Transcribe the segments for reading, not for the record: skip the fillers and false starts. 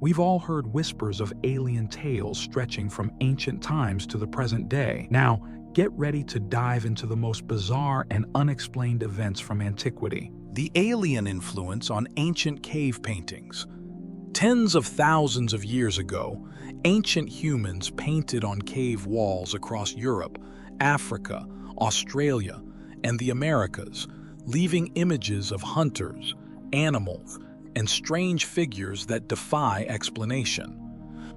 We've all heard whispers of alien tales stretching from ancient times to the present day. Now, get ready to dive into the most bizarre and unexplained events from antiquity. The alien influence on ancient cave paintings. Tens of thousands of years ago, ancient humans painted on cave walls across Europe, Africa, Australia, and the Americas, leaving images of hunters, animals, and strange figures that defy explanation.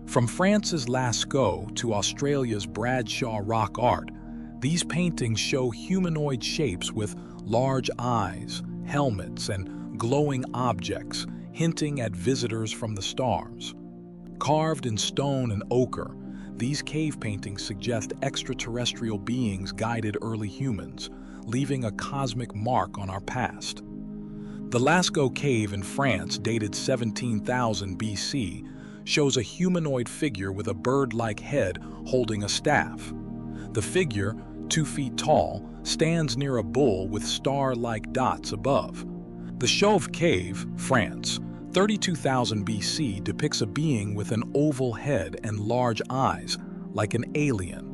From France's Lascaux to Australia's Bradshaw rock art, these paintings show humanoid shapes with large eyes, helmets, and glowing objects, hinting at visitors from the stars. Carved in stone and ochre, these cave paintings suggest extraterrestrial beings guided early humans, leaving a cosmic mark on our past. The Lascaux cave in France, dated 17,000 BC, shows a humanoid figure with a bird-like head holding a staff. The figure, 2 feet tall, stands near a bull with star-like dots above. The Chauve Cave, France, 32,000 BC, depicts a being with an oval head and large eyes, like an alien.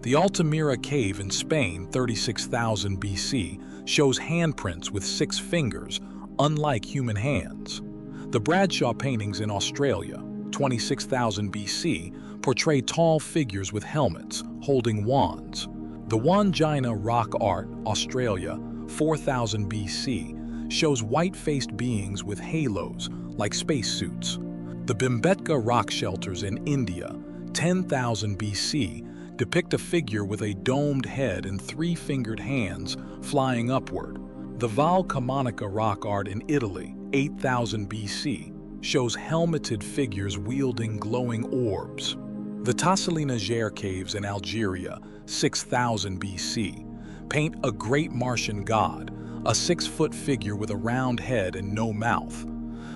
The Altamira Cave in Spain, 36,000 BC, shows handprints with 6 fingers, unlike human hands. The Bradshaw paintings in Australia, 26,000 BC, portray tall figures with helmets, holding wands. The Wandjina rock art, Australia, 4000 BC, shows white-faced beings with halos, like spacesuits. The Bhimbetka rock shelters in India, 10,000 BC, depict a figure with a domed head and 3-fingered hands flying upward. The Val Camonica rock art in Italy, 8000 BC, shows helmeted figures wielding glowing orbs. The Tasselina Gère caves in Algeria, 6000 BC, paint a great Martian god, a 6-foot figure with a round head and no mouth.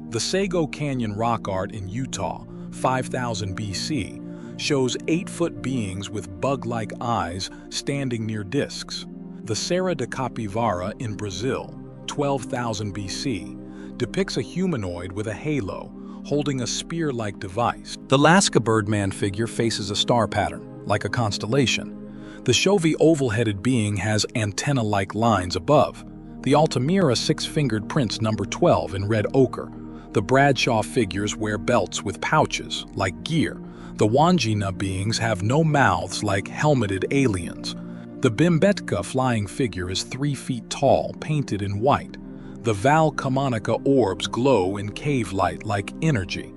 The Sago Canyon rock art in Utah, 5000 BC, shows 8-foot beings with bug-like eyes standing near discs. The Serra da Capivara in Brazil, 12,000 BC, depicts a humanoid with a halo, holding a spear-like device. The Lascaux Birdman figure faces a star pattern, like a constellation. The Chauve oval-headed being has antenna-like lines above. The Altamira 6-fingered prince number 12 in red ochre. The Bradshaw figures wear belts with pouches, like gear. The Wandjina beings have no mouths like helmeted aliens. The Bhimbetka flying figure is 3 feet tall, painted in white. The Val Camonica orbs glow in cave light like energy.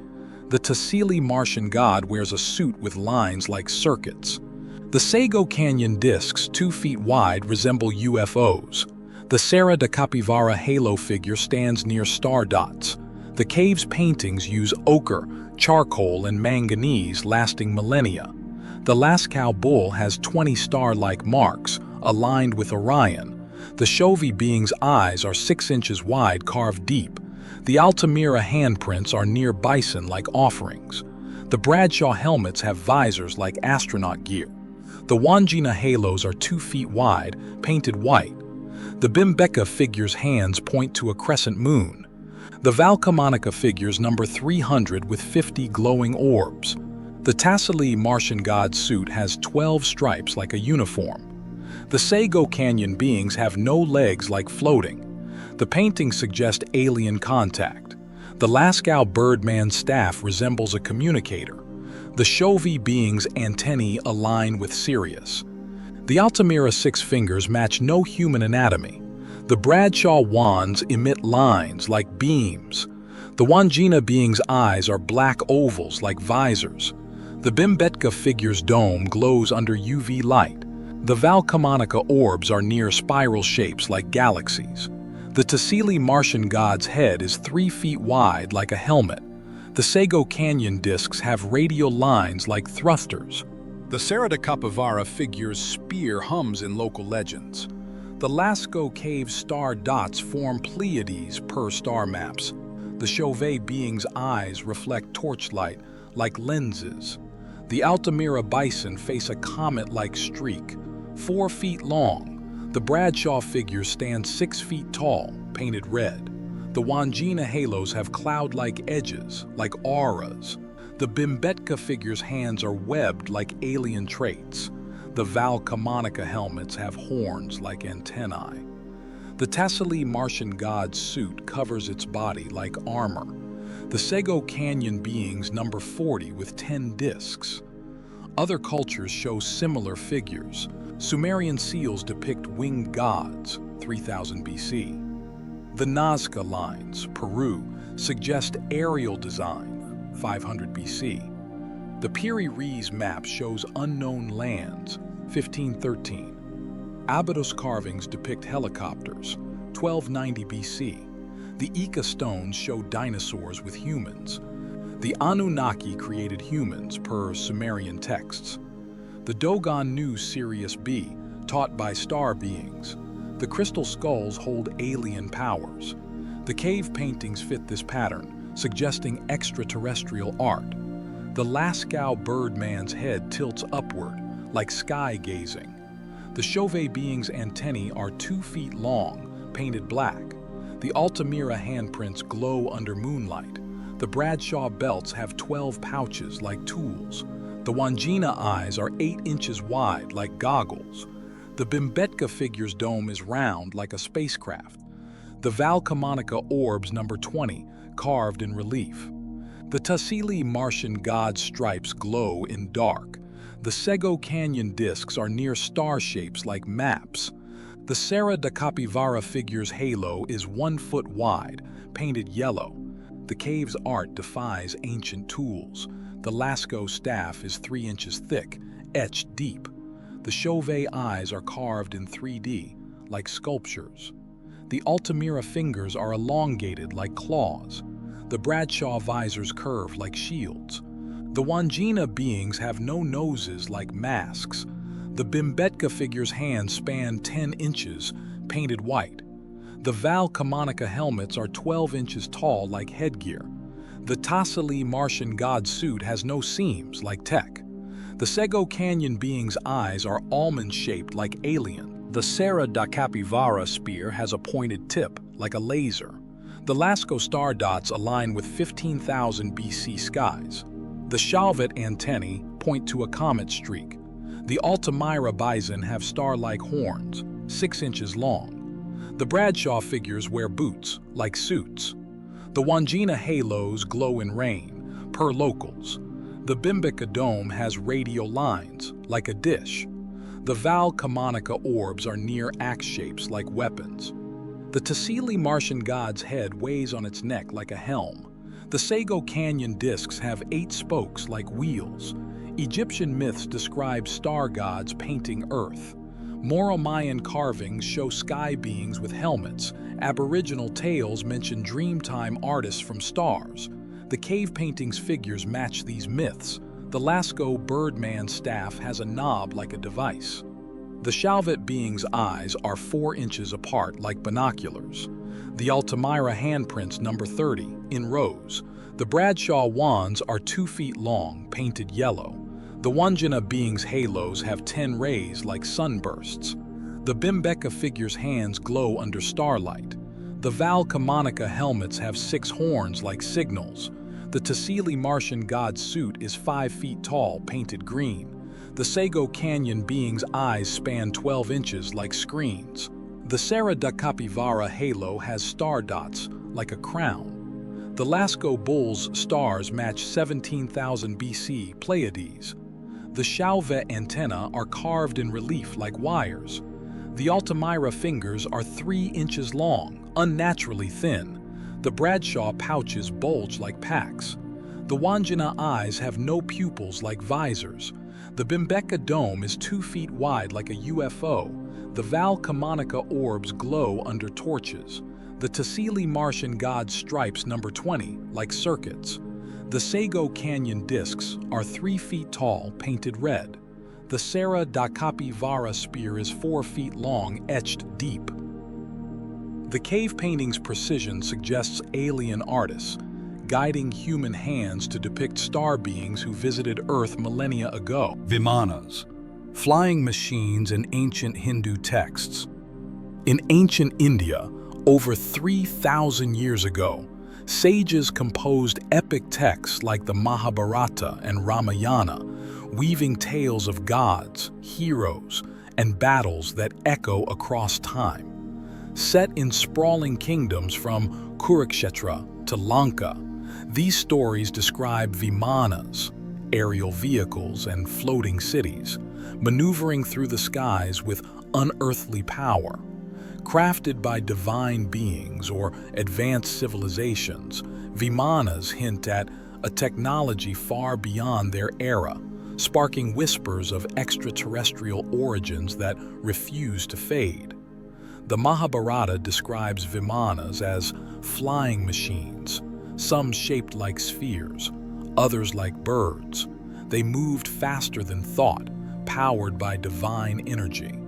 The Tassili Martian god wears a suit with lines like circuits. The Sago Canyon discs, 2 feet wide, resemble UFOs. The Serra da Capivara halo figure stands near star dots. The cave's paintings use ochre, charcoal, and manganese, lasting millennia. The Lascaux bull has 20 star-like marks, aligned with Orion. The Chauve being's eyes are 6 inches wide, carved deep. The Altamira handprints are near bison like offerings. The Bradshaw helmets have visors like astronaut gear. The Wandjina halos are 2 feet wide, painted white. The Bhimbetka figure's hands point to a crescent moon. The Val Camonica figures number 300 with 50 glowing orbs. The Tassili Martian god suit has 12 stripes like a uniform. The Sago Canyon beings have no legs like floating. The paintings suggest alien contact. The Lascaux Birdman staff resembles a communicator. The Chauve being's antennae align with Sirius. The Altamira 6 fingers match no human anatomy. The Bradshaw wands emit lines like beams. The Wandjina being's eyes are black ovals like visors. The Bhimbetka figure's dome glows under UV light. The Val Camonica orbs are near spiral shapes like galaxies. The Tassili Martian god's head is 3 feet wide like a helmet. The Sago Canyon discs have radial lines like thrusters. The Serra da Capivara figure's spear hums in local legends. The Lascaux cave star dots form Pleiades per star maps. The Chauve being's eyes reflect torchlight like lenses. The Altamira bison face a comet-like streak, 4 feet long. The Bradshaw figure stands 6 feet tall, painted red. The Wandjina halos have cloud-like edges, like auras. The Bimbetka figure's hands are webbed like alien traits. The Valcamonica helmets have horns like antennae. The Tassili Martian god's suit covers its body like armor. The Sego Canyon beings number 40 with 10 discs. Other cultures show similar figures. Sumerian seals depict winged gods, 3000 BC. The Nazca lines, Peru, suggest aerial design, 500 BC. The Piri Reis map shows unknown lands, 1513. Abydos carvings depict helicopters, 1290 BC. The Ika stones show dinosaurs with humans. The Anunnaki created humans, per Sumerian texts. The Dogon knew Sirius B, taught by star beings. The crystal skulls hold alien powers. The cave paintings fit this pattern, suggesting extraterrestrial art. The Lascaux birdman's head tilts upward, like sky gazing. The Chauvet being's antennae are 2 feet long, painted black. The Altamira handprints glow under moonlight. The Bradshaw belts have 12 pouches like tools. The Wandjina eyes are 8 inches wide like goggles. The Bimbetka figure's dome is round like a spacecraft. The Valcamonica orbs number 20, carved in relief. The Tassili Martian god's stripes glow in dark. The Sego Canyon discs are near star shapes like maps. The Serra da Capivara figure's halo is 1 foot wide, painted yellow. The cave's art defies ancient tools. The Lascaux staff is 3 inches thick, etched deep. The Chauvet eyes are carved in 3D, like sculptures. The Altamira fingers are elongated like claws. The Bradshaw visors curve like shields. The Wandjina beings have no noses like masks. The Bimbetka figure's hands span 10 inches, painted white. The Valcamonica helmets are 12 inches tall like headgear. The Tassili Martian god suit has no seams like tech. The Sego Canyon being's eyes are almond-shaped like alien. The Serra da Capivara spear has a pointed tip, like a laser. The Lascaux star dots align with 15,000 BC skies. The Chauvet antennae point to a comet streak. The Altamira bison have star-like horns, 6 inches long. The Bradshaw figures wear boots, like suits. The Wandjina halos glow in rain, per locals. The Bimbetka dome has radial lines, like a dish. The Valcamonica orbs are near axe shapes like weapons. The Tassili Martian god's head weighs on its neck like a helm. The Sego Canyon discs have 8 spokes like wheels. Egyptian myths describe star gods painting earth. Moro-Mayan carvings show sky beings with helmets. Aboriginal tales mention dreamtime artists from stars. The cave paintings' figures match these myths. The Lascaux birdman staff has a knob like a device. The Chauvet being's eyes are 4 inches apart like binoculars. The Altamira handprints number 30, in rows. The Bradshaw wands are 2 feet long, painted yellow. The Wandjina being's halos have 10 rays like sunbursts. The Bimbetka figure's hands glow under starlight. The Valcamonica helmets have 6 horns like signals. The Tassili Martian god's suit is 5 feet tall, painted green. The Sego Canyon being's eyes span 12 inches like screens. The Serra da Capivara halo has star dots, like a crown. The Lascaux bull's stars match 17,000 BC Pleiades. The Chauvet antennae are carved in relief like wires. The Altamira fingers are 3 inches long, unnaturally thin. The Bradshaw pouches bulge like packs. The Wandjina eyes have no pupils like visors. The Bimbetka dome is 2 feet wide like a UFO. The Valcamonica orbs glow under torches. The Tassili Martian god's stripes number 20, like circuits. The Sego Canyon discs are 3 feet tall, painted red. The Serra da Capivara spear is 4 feet long, etched deep. The cave painting's precision suggests alien artists, guiding human hands to depict star beings who visited Earth millennia ago. Vimanas, flying machines in ancient Hindu texts. In ancient India, Over 3,000 years ago, sages composed epic texts like the Mahabharata and Ramayana, weaving tales of gods, heroes, and battles that echo across time. Set in sprawling kingdoms from Kurukshetra to Lanka, these stories describe vimanas, aerial vehicles and floating cities, maneuvering through the skies with unearthly power. Crafted by divine beings or advanced civilizations, vimanas hint at a technology far beyond their era, sparking whispers of extraterrestrial origins that refuse to fade. The Mahabharata describes vimanas as flying machines, some shaped like spheres, others like birds. They moved faster than thought, powered by divine energy.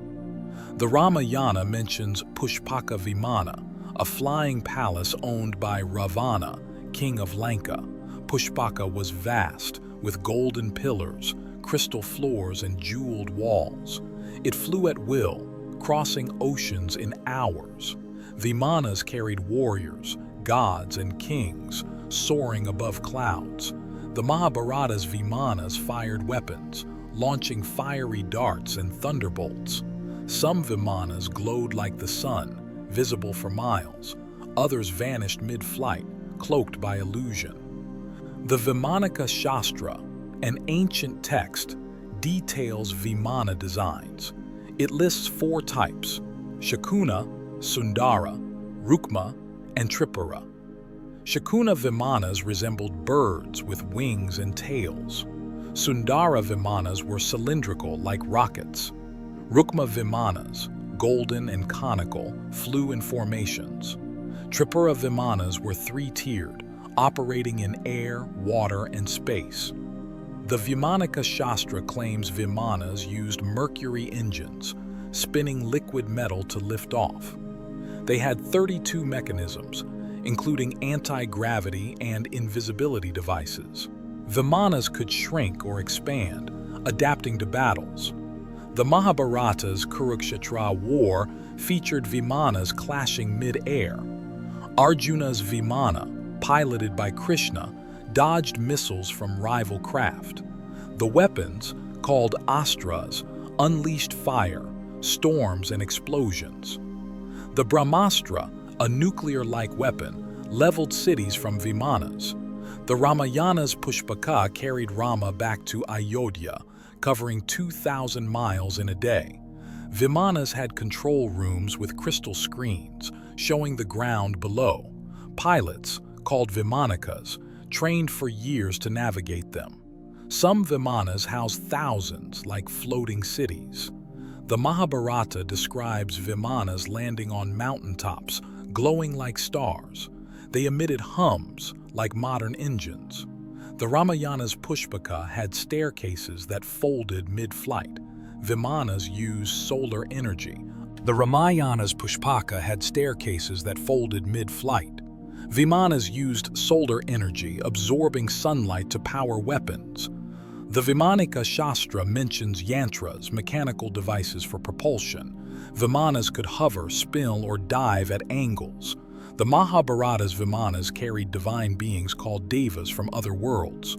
The Ramayana mentions Pushpaka Vimana, a flying palace owned by Ravana, king of Lanka. Pushpaka was vast, with golden pillars, crystal floors, and jeweled walls. It flew at will, crossing oceans in hours. Vimanas carried warriors, gods, and kings, soaring above clouds. The Mahabharata's vimanas fired weapons, launching fiery darts and thunderbolts. Some vimanas glowed like the sun, visible for miles. Others vanished mid-flight, cloaked by illusion. The Vimanika Shastra, an ancient text, details vimana designs. It lists 4 types: Shakuna, Sundara, Rukma, and Tripura. Shakuna vimanas resembled birds with wings and tails. Sundara vimanas were cylindrical like rockets. Rukma vimanas, golden and conical, flew in formations. Tripura vimanas were 3-tiered, operating in air, water, and space. The Vimanika Shastra claims vimanas used mercury engines, spinning liquid metal to lift off. They had 32 mechanisms, including anti-gravity and invisibility devices. Vimanas could shrink or expand, adapting to battles. The Mahabharata's Kurukshetra war featured vimanas clashing mid-air. Arjuna's vimana, piloted by Krishna, dodged missiles from rival craft. The weapons, called astras, unleashed fire, storms, and explosions. The Brahmastra, a nuclear-like weapon, leveled cities from vimanas. The Ramayana's Pushpaka carried Rama back to Ayodhya, covering 2,000 miles in a day. Vimanas had control rooms with crystal screens, showing the ground below. Pilots, called Vimanikas, trained for years to navigate them. Some vimanas house thousands, like floating cities. The Mahabharata describes vimanas landing on mountaintops, glowing like stars. They emitted hums, like modern engines. The Ramayana's Pushpaka had staircases that folded mid-flight. Vimanas used solar energy. The Ramayana's Pushpaka had staircases that folded mid-flight. Vimanas used solar energy, absorbing sunlight to power weapons. The Vimanika Shastra mentions yantras, mechanical devices for propulsion. Vimanas could hover, spin, or dive at angles. The Mahabharata's vimanas carried divine beings called devas from other worlds.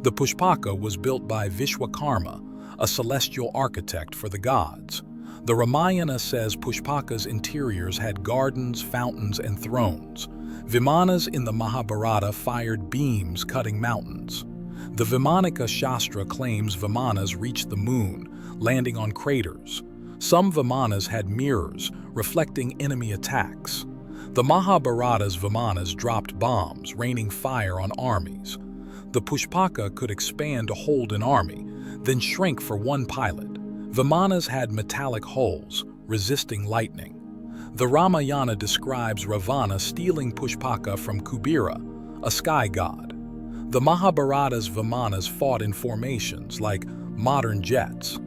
The Pushpaka was built by Vishwakarma, a celestial architect for the gods. The Ramayana says Pushpaka's interiors had gardens, fountains, and thrones. Vimanas in the Mahabharata fired beams cutting mountains. The Vimanika Shastra claims vimanas reached the moon, landing on craters. Some vimanas had mirrors, reflecting enemy attacks. The Mahabharata's vimanas dropped bombs, raining fire on armies. The Pushpaka could expand to hold an army, then shrink for one pilot. Vimanas had metallic hulls, resisting lightning. The Ramayana describes Ravana stealing Pushpaka from Kubera, a sky god. The Mahabharata's vimanas fought in formations like modern jets.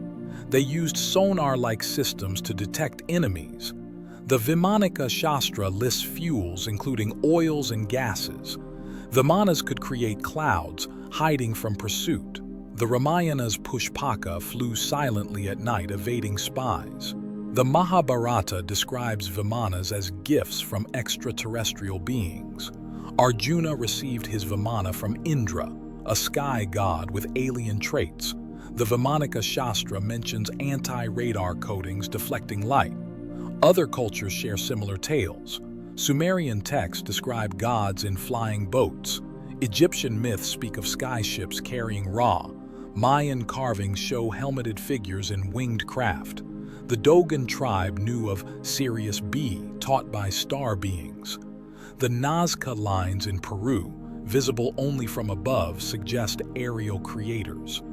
They used sonar-like systems to detect enemies. The Vimanika Shastra lists fuels including oils and gases. Vimanas could create clouds, hiding from pursuit. The Ramayana's Pushpaka flew silently at night, evading spies. The Mahabharata describes Vimanas as gifts from extraterrestrial beings. Arjuna received his Vimana from Indra, a sky god with alien traits. The Vimanika Shastra mentions anti-radar coatings deflecting light. Other cultures share similar tales. Sumerian texts describe gods in flying boats. Egyptian myths speak of skyships carrying Ra. Mayan carvings show helmeted figures in winged craft. The Dogon tribe knew of Sirius B, taught by star beings. The Nazca lines in Peru, visible only from above, suggest aerial creators.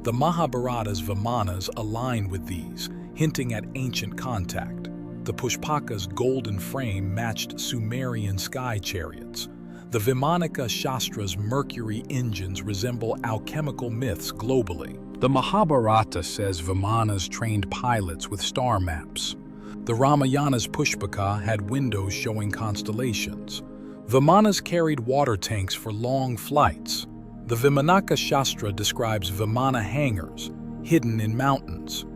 The Mahabharata's Vimanas align with these, hinting at ancient contact. The Pushpaka's golden frame matched Sumerian sky chariots. The Vimanika Shastra's Mercury engines resemble alchemical myths globally. The Mahabharata says Vimanas trained pilots with star maps. The Ramayana's Pushpaka had windows showing constellations. Vimanas carried water tanks for long flights. The Vimanaka Shastra describes Vimana hangars, hidden in mountains.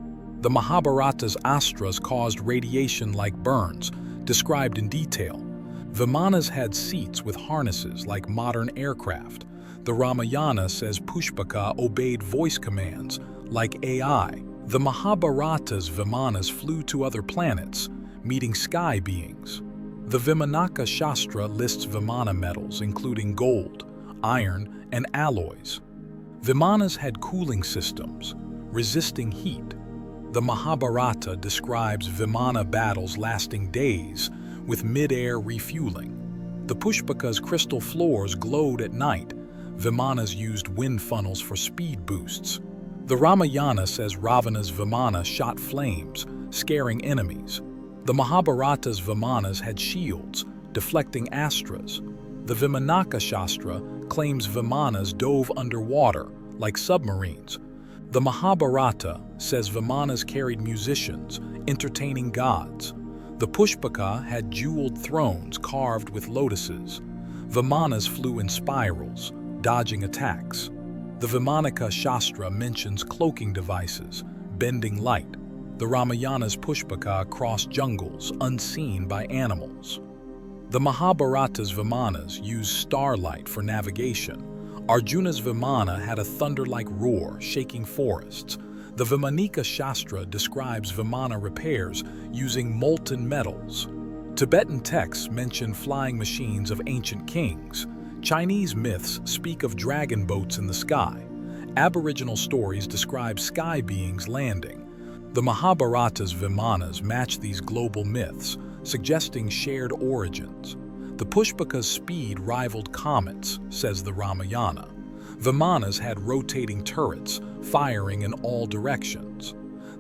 The Mahabharata's astras caused radiation like burns, described in detail. Vimanas had seats with harnesses like modern aircraft. The Ramayana says Pushpaka obeyed voice commands, like AI. The Mahabharata's Vimanas flew to other planets, meeting sky beings. The Vimanaka Shastra lists Vimana metals, including gold, iron, and alloys. Vimanas had cooling systems, resisting heat. The Mahabharata describes Vimana battles lasting days, with mid-air refueling. The Pushpaka's crystal floors glowed at night. Vimanas used wind funnels for speed boosts. The Ramayana says Ravana's Vimana shot flames, scaring enemies. The Mahabharata's Vimanas had shields, deflecting astras. The Vimanaka Shastra claims Vimanas dove underwater, like submarines. The Mahabharata says Vimanas carried musicians, entertaining gods. The Pushpaka had jeweled thrones carved with lotuses. Vimanas flew in spirals, dodging attacks. The Vimanaka Shastra mentions cloaking devices, bending light. The Ramayana's Pushpaka crossed jungles unseen by animals. The Mahabharata's Vimanas used starlight for navigation. Arjuna's Vimana had a thunder-like roar, shaking forests. The Vimanika Shastra describes Vimana repairs using molten metals. Tibetan texts mention flying machines of ancient kings. Chinese myths speak of dragon boats in the sky. Aboriginal stories describe sky beings landing. The Mahabharata's Vimanas match these global myths, suggesting shared origins. The Pushpaka's speed rivaled comets, says the Ramayana. Vimanas had rotating turrets, firing in all directions.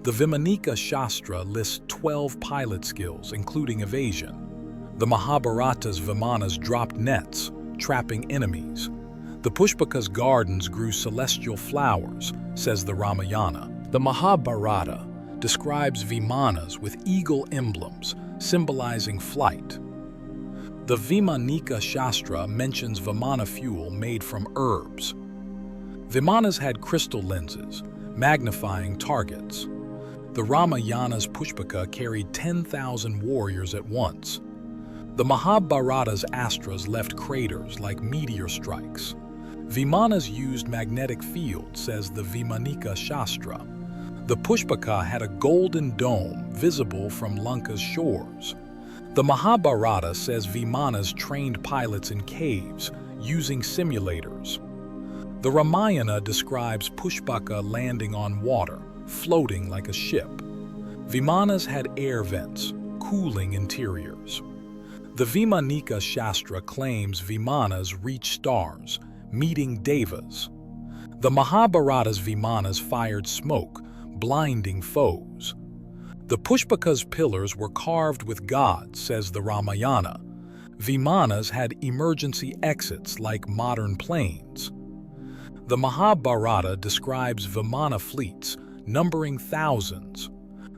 The Vimanika Shastra lists 12 pilot skills, including evasion. The Mahabharata's Vimanas dropped nets, trapping enemies. The Pushpaka's gardens grew celestial flowers, says the Ramayana. The Mahabharata describes Vimanas with eagle emblems, symbolizing flight. The Vimanika Shastra mentions Vimana fuel made from herbs. Vimanas had crystal lenses, magnifying targets. The Ramayana's Pushpaka carried 10,000 warriors at once. The Mahabharata's astras left craters like meteor strikes. Vimanas used magnetic fields, says the Vimanika Shastra. The Pushpaka had a golden dome visible from Lanka's shores. The Mahabharata says Vimanas trained pilots in caves, using simulators. The Ramayana describes Pushpaka landing on water, floating like a ship. Vimanas had air vents, cooling interiors. The Vimanika Shastra claims Vimanas reach stars, meeting devas. The Mahabharata's Vimanas fired smoke, blinding foes. The Pushpaka's pillars were carved with gods, says the Ramayana. Vimanas had emergency exits like modern planes. The Mahabharata describes Vimana fleets, numbering thousands.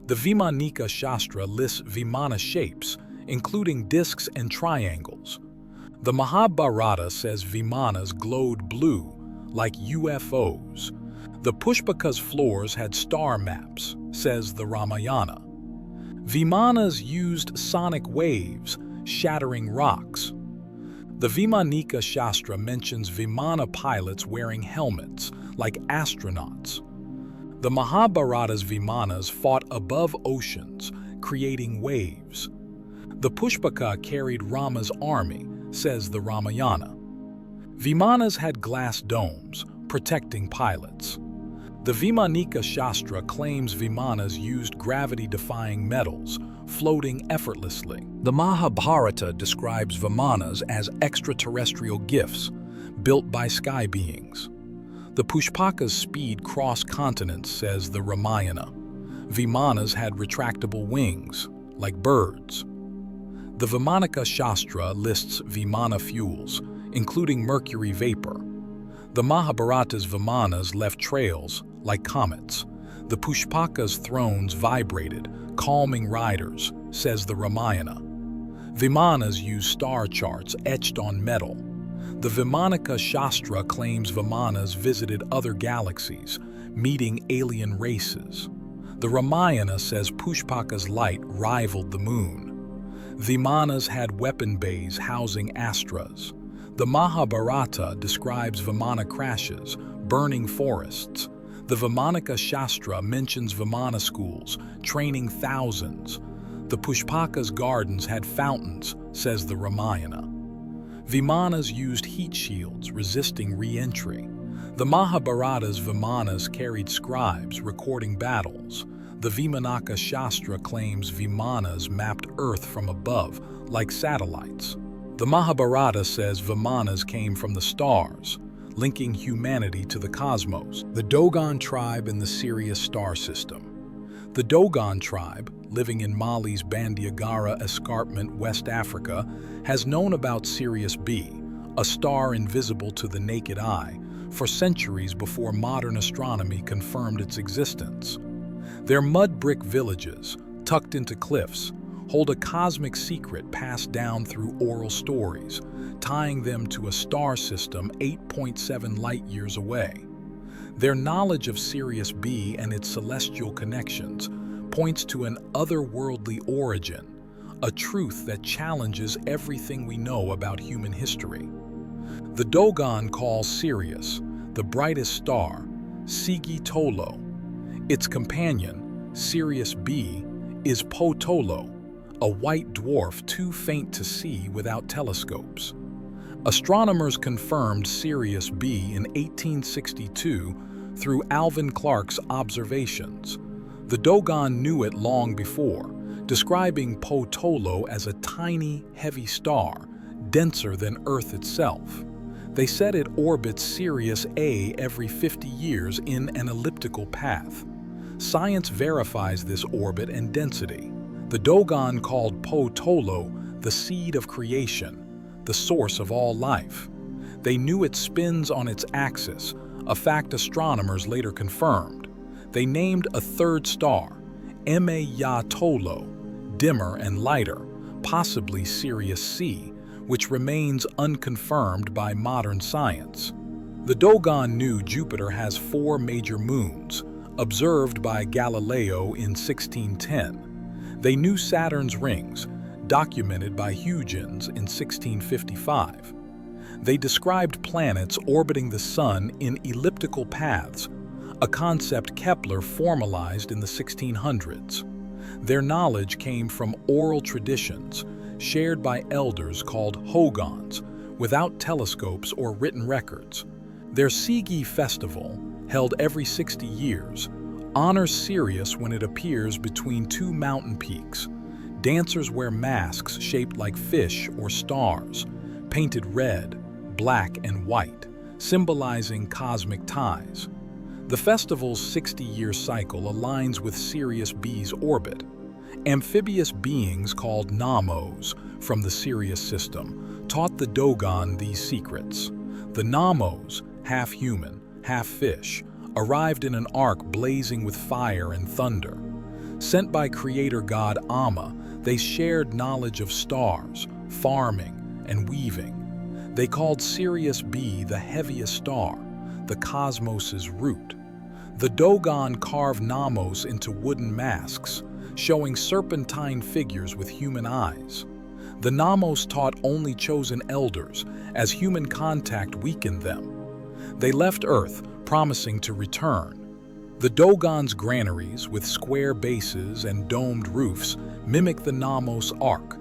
The Vimanika Shastra lists Vimana shapes, including discs and triangles. The Mahabharata says Vimanas glowed blue, like UFOs. The Pushpaka's floors had star maps, says the Ramayana. Vimanas used sonic waves, shattering rocks. The Vimanika Shastra mentions Vimana pilots wearing helmets, like astronauts. The Mahabharata's Vimanas fought above oceans, creating waves. The Pushpaka carried Rama's army, says the Ramayana. Vimanas had glass domes, protecting pilots. The Vimanika Shastra claims Vimanas used gravity-defying metals, floating effortlessly. The Mahabharata describes Vimanas as extraterrestrial gifts, built by sky beings. The Pushpaka's speed crossed continents, says the Ramayana. Vimanas had retractable wings, like birds. The Vimanika Shastra lists Vimana fuels, including mercury vapor. The Mahabharata's Vimanas left trails, like comets. The Pushpaka's thrones vibrated, calming riders, says the Ramayana. Vimanas use star charts etched on metal. The Vimanika Shastra claims Vimanas visited other galaxies, meeting alien races. The Ramayana says Pushpaka's light rivaled the moon. Vimanas had weapon bays housing astras. The Mahabharata describes Vimana crashes, burning forests. The Vimanika Shastra mentions Vimana schools, training thousands. The Pushpaka's gardens had fountains, says the Ramayana. Vimanas used heat shields, resisting re-entry. The Mahabharata's Vimanas carried scribes, recording battles. The Vimanaka Shastra claims Vimanas mapped Earth from above, like satellites. The Mahabharata says Vimanas came from the stars, linking humanity to the cosmos. The Dogon tribe in the Sirius star system. The Dogon tribe, living in Mali's Bandiagara escarpment, West Africa, has known about Sirius B, a star invisible to the naked eye, for centuries before modern astronomy confirmed its existence. Their mud brick villages, tucked into cliffs, hold a cosmic secret passed down through oral stories, tying them to a star system 8.7 light-years away. Their knowledge of Sirius B and its celestial connections points to an otherworldly origin, a truth that challenges everything we know about human history. The Dogon calls Sirius, the brightest star, Sigi Tolo. Its companion, Sirius B, is Potolo, a white dwarf too faint to see without telescopes. Astronomers confirmed Sirius B in 1862 through Alvin Clark's observations. The Dogon knew it long before, describing Potolo as a tiny, heavy star, denser than Earth itself. They said it orbits Sirius A every 50 years in an elliptical path. Science verifies this orbit and density. The Dogon called Potolo the seed of creation, the source of all life. They knew it spins on its axis, a fact astronomers later confirmed. They named a third star, Tolo, dimmer and lighter, possibly Sirius C, which remains unconfirmed by modern science. The Dogon knew Jupiter has 4 major moons, observed by Galileo in 1610. They knew Saturn's rings, documented by Huygens in 1655. They described planets orbiting the Sun in elliptical paths, a concept Kepler formalized in the 1600s. Their knowledge came from oral traditions, shared by elders called Hogons, without telescopes or written records. Their Sigi festival, held every 60 years, honors Sirius when it appears between 2 mountain peaks. Dancers wear masks shaped like fish or stars, painted red, black, and white, symbolizing cosmic ties. The festival's 60-year cycle aligns with Sirius B's orbit. Amphibious beings called Namos from the Sirius system taught the Dogon these secrets. The Namos, half human, half fish, arrived in an ark blazing with fire and thunder. Sent by creator god Amma, they shared knowledge of stars, farming, and weaving. They called Sirius B the heaviest star, the cosmos's root. The Dogon carved Namos into wooden masks, showing serpentine figures with human eyes. The Namos taught only chosen elders, as human contact weakened them. They left Earth, promising to return. The Dogon's granaries, with square bases and domed roofs, mimic the Namos Ark.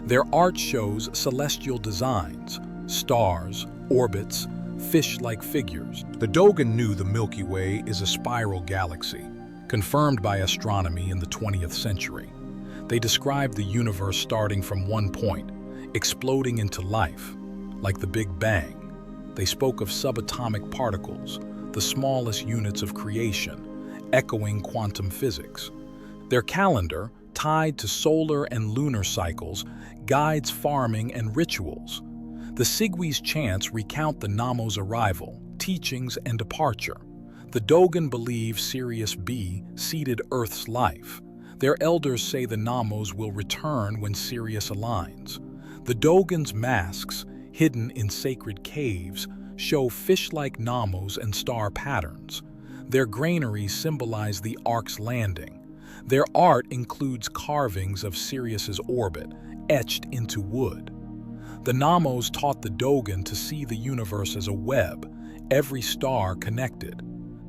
Their art shows celestial designs, stars, orbits, fish-like figures. The Dogon knew the Milky Way is a spiral galaxy, confirmed by astronomy in the 20th century. They described the universe starting from one point, exploding into life, like the Big Bang. They spoke of subatomic particles, the smallest units of creation, echoing quantum physics. Their calendar, tied to solar and lunar cycles, guides farming and rituals. The Sigwi's chants recount the Namos' arrival, teachings, and departure. The Dogon believe Sirius B seeded Earth's life. Their elders say the Namos will return when Sirius aligns. The Dogon's masks, hidden in sacred caves, show fish-like Namos and star patterns. Their granaries symbolize the Ark's landing. Their art includes carvings of Sirius's orbit, etched into wood. The Namos taught the Dogon to see the universe as a web, every star connected.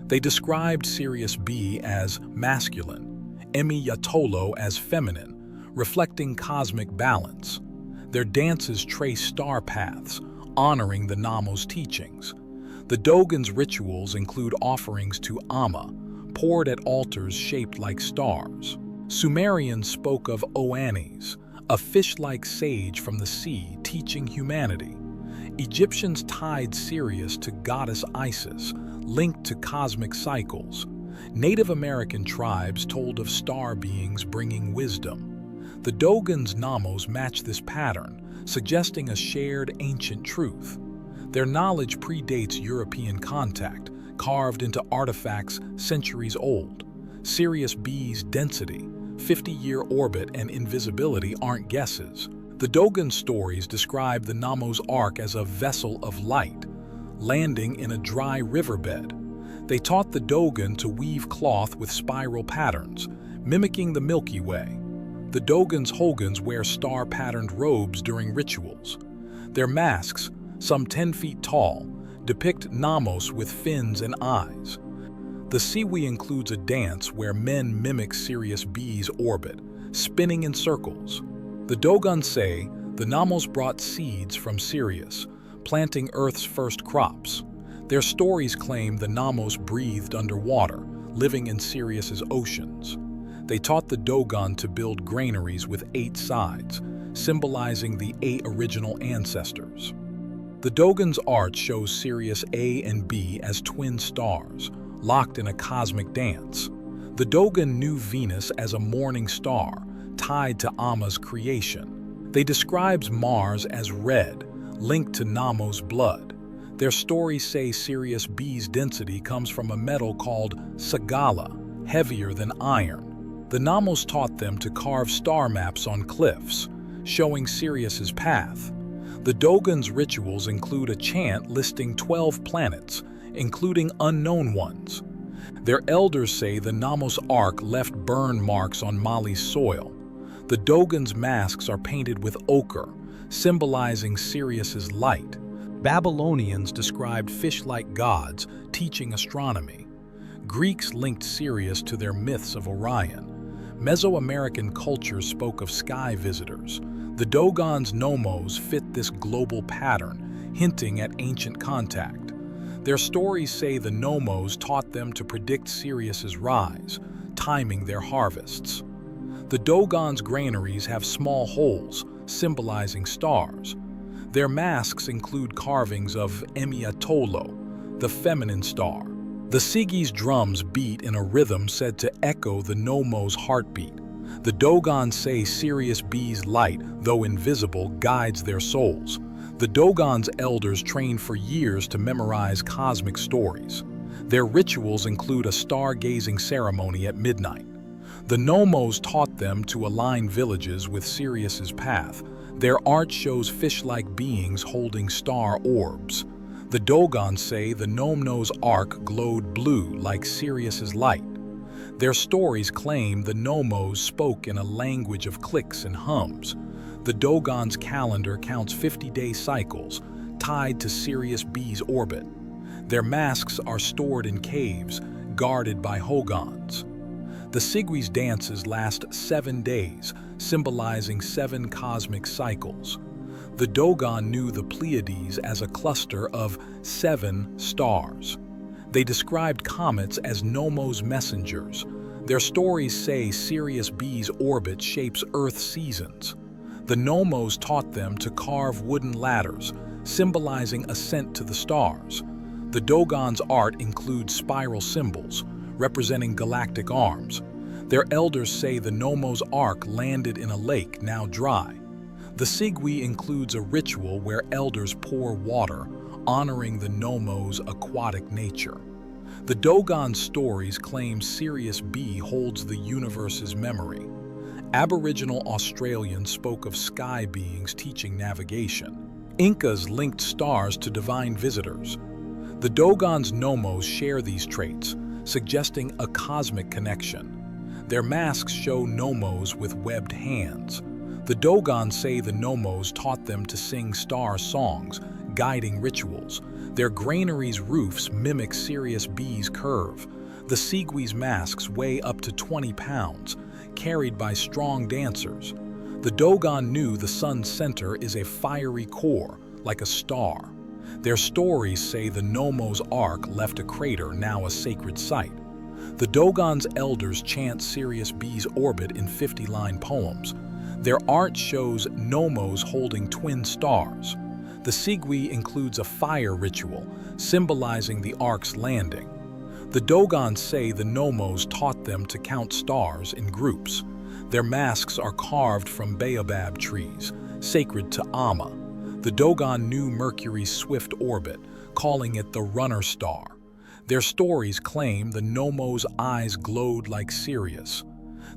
They described Sirius B as masculine, Yatolo as feminine, reflecting cosmic balance. Their dances trace star paths, honoring the Namos' teachings. The Dogon's rituals include offerings to Amma, poured at altars shaped like stars. Sumerians spoke of Oannes, a fish-like sage from the sea teaching humanity. Egyptians tied Sirius to goddess Isis, linked to cosmic cycles. Native American tribes told of star beings bringing wisdom. The Dogon's Namos match this pattern, suggesting a shared ancient truth. Their knowledge predates European contact, carved into artifacts centuries old. Sirius B's density, 50-year orbit, and invisibility aren't guesses. The Dogon stories describe the Namos Ark as a vessel of light, landing in a dry riverbed. They taught the Dogon to weave cloth with spiral patterns, mimicking the Milky Way. The Dogon's Hogans wear star-patterned robes during rituals. Their masks, some 10 feet tall, depict Namos with fins and eyes. The Siwi includes a dance where men mimic Sirius B's orbit, spinning in circles. The Dogon say the Namos brought seeds from Sirius, planting Earth's first crops. Their stories claim the Namos breathed underwater, living in Sirius's oceans. They taught the Dogon to build granaries with 8 sides, symbolizing the 8 original ancestors. The Dogon's art shows Sirius A and B as twin stars, locked in a cosmic dance. The Dogon knew Venus as a morning star, tied to Amma's creation. They describes Mars as red, linked to Namos' blood. Their stories say Sirius B's density comes from a metal called Sagala, heavier than iron. The Namos taught them to carve star maps on cliffs, showing Sirius's path. The Dogon's rituals include a chant listing 12 planets, including unknown ones. Their elders say the Namos Ark left burn marks on Mali's soil. The Dogon's masks are painted with ochre, symbolizing Sirius's light. Babylonians described fish-like gods, teaching astronomy. Greeks linked Sirius to their myths of Orion. Mesoamerican cultures spoke of sky visitors. The Dogon's Nomos fit this global pattern, hinting at ancient contact. Their stories say the Nomos taught them to predict Sirius's rise, timing their harvests. The Dogon's granaries have small holes, symbolizing stars. Their masks include carvings of Yatolo, the feminine star. The Sigi's drums beat in a rhythm said to echo the Nomos' heartbeat. The Dogon say Sirius B's light, though invisible, guides their souls. The Dogon's elders trained for years to memorize cosmic stories. Their rituals include a stargazing ceremony at midnight. The Nomos taught them to align villages with Sirius's path. Their art shows fish-like beings holding star orbs. The Dogon say the Nomos' ark glowed blue like Sirius's light. Their stories claim the Nomos spoke in a language of clicks and hums. The Dogon's calendar counts 50-day cycles, tied to Sirius B's orbit. Their masks are stored in caves, guarded by Hogons. The Sigwi's dances last 7 days, symbolizing 7 cosmic cycles. The Dogon knew the Pleiades as a cluster of 7 stars. They described comets as Nomos messengers. Their stories say Sirius B's orbit shapes Earth's seasons. The Nomos taught them to carve wooden ladders, symbolizing ascent to the stars. The Dogon's art includes spiral symbols, representing galactic arms. Their elders say the Nomos Ark landed in a lake now dry. The Sigwi includes a ritual where elders pour water, honoring the Nomos' aquatic nature. The Dogon's stories claim Sirius B holds the universe's memory. Aboriginal Australians spoke of sky beings teaching navigation. Incas linked stars to divine visitors. The Dogon's Nomos share these traits, suggesting a cosmic connection. Their masks show Nomos with webbed hands. The Dogons say the Nomos taught them to sing star songs, guiding rituals. Their granary's roofs mimic Sirius B's curve. The Sigwi's masks weigh up to 20 pounds, carried by strong dancers. The Dogon knew the sun's center is a fiery core, like a star. Their stories say the Nomos Ark left a crater, now a sacred site. The Dogon's elders chant Sirius B's orbit in 50-line poems. Their art shows Nomos holding twin stars. The Sigwi includes a fire ritual, symbolizing the Ark's landing. The Dogons say the Nomos taught them to count stars in groups. Their masks are carved from baobab trees, sacred to Amma. The Dogon knew Mercury's swift orbit, calling it the runner star. Their stories claim the Nomos' eyes glowed like Sirius.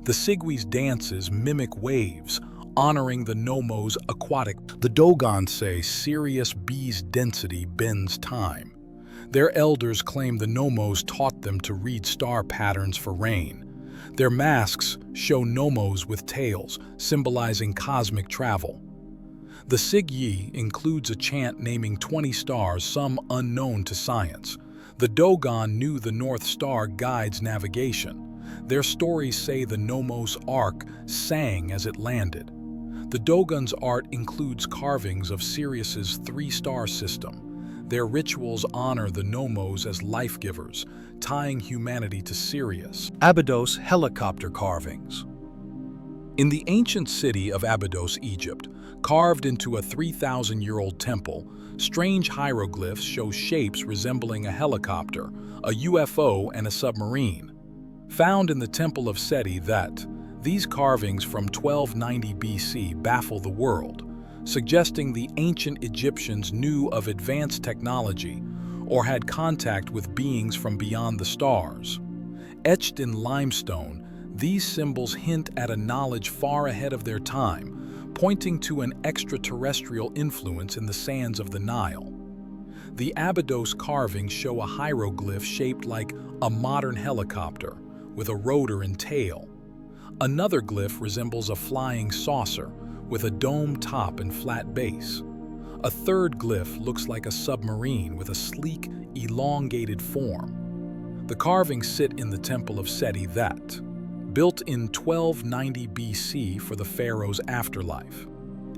The Sigwi's dances mimic waves, honoring the Nomos' aquatic. The Dogons say Sirius B's density bends time. Their elders claim the Nomos taught them to read star patterns for rain. Their masks show Nomos with tails, symbolizing cosmic travel. The Sigyi includes a chant naming 20 stars, some unknown to science. The Dogon knew the North Star guides navigation. Their stories say the Nomos Ark sang as it landed. The Dogon's art includes carvings of Sirius's 3-star system. Their rituals honor the Nomos as life-givers, tying humanity to Sirius. Abydos helicopter carvings. In the ancient city of Abydos, Egypt, carved into a 3,000-year-old temple, strange hieroglyphs show shapes resembling a helicopter, a UFO, and a submarine. Found in the Temple of Seti these carvings from 1290 BC baffle the world, suggesting the ancient Egyptians knew of advanced technology or had contact with beings from beyond the stars. Etched in limestone, these symbols hint at a knowledge far ahead of their time, pointing to an extraterrestrial influence in the sands of the Nile. The Abydos carvings show a hieroglyph shaped like a modern helicopter, with a rotor and tail. Another glyph resembles a flying saucer, with a dome top and flat base. A third glyph looks like a submarine with a sleek, elongated form. The carvings sit in the Temple of Seti built in 1290 BC for the pharaoh's afterlife.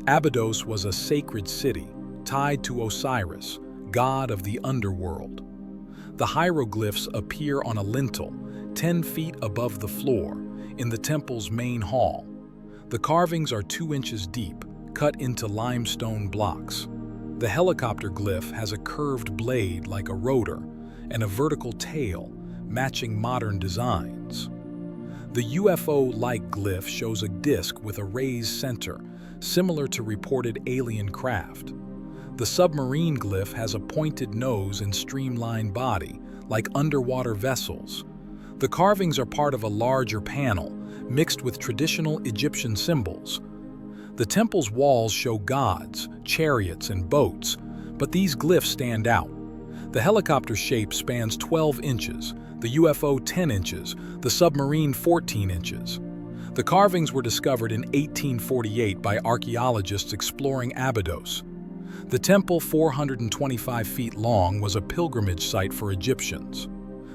Abydos was a sacred city, tied to Osiris, god of the underworld. The hieroglyphs appear on a lintel, 10 feet above the floor, in the temple's main hall. The carvings are 2 inches deep, cut into limestone blocks. The helicopter glyph has a curved blade like a rotor and a vertical tail, matching modern designs. The UFO-like glyph shows a disc with a raised center, similar to reported alien craft. The submarine glyph has a pointed nose and streamlined body, like underwater vessels. The carvings are part of a larger panel, mixed with traditional Egyptian symbols. The temple's walls show gods, chariots, and boats, but these glyphs stand out. The helicopter shape spans 12 inches, the UFO 10 inches, the submarine 14 inches. The carvings were discovered in 1848 by archaeologists exploring Abydos. The temple, 425 feet long, was a pilgrimage site for Egyptians.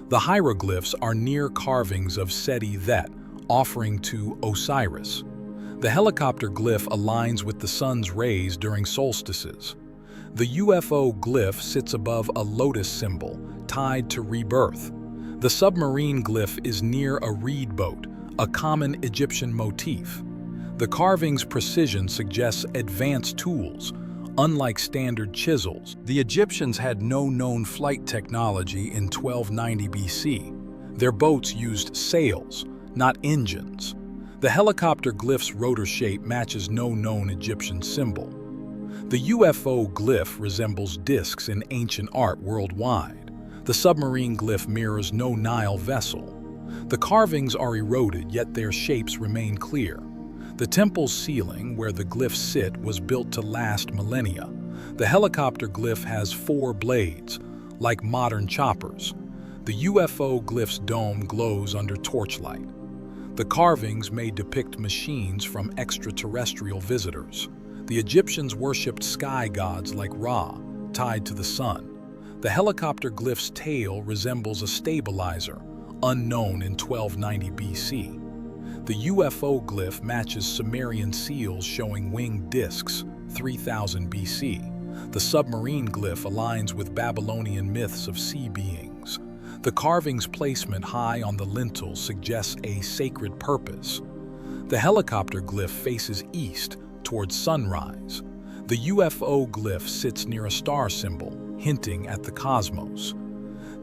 The hieroglyphs are near carvings of Seti Thet, offering to Osiris. The helicopter glyph aligns with the sun's rays during solstices. The UFO glyph sits above a lotus symbol, tied to rebirth. The submarine glyph is near a reed boat, a common Egyptian motif. The carving's precision suggests advanced tools, unlike standard chisels. The Egyptians had no known flight technology in 1290 BC. Their boats used sails, not engines. The helicopter glyph's rotor shape matches no known Egyptian symbol. The UFO glyph resembles discs in ancient art worldwide. The submarine glyph mirrors no Nile vessel. The carvings are eroded, yet their shapes remain clear. The temple's ceiling, where the glyphs sit, was built to last millennia. The helicopter glyph has 4 blades, like modern choppers. The UFO glyph's dome glows under torchlight. The carvings may depict machines from extraterrestrial visitors. The Egyptians worshipped sky gods like Ra, tied to the sun. The helicopter glyph's tail resembles a stabilizer, unknown in 1290 BC. The UFO glyph matches Sumerian seals showing winged discs, 3000 BC. The submarine glyph aligns with Babylonian myths of sea beings. The carving's placement high on the lintel suggests a sacred purpose. The helicopter glyph faces east, towards sunrise. The UFO glyph sits near a star symbol, hinting at the cosmos.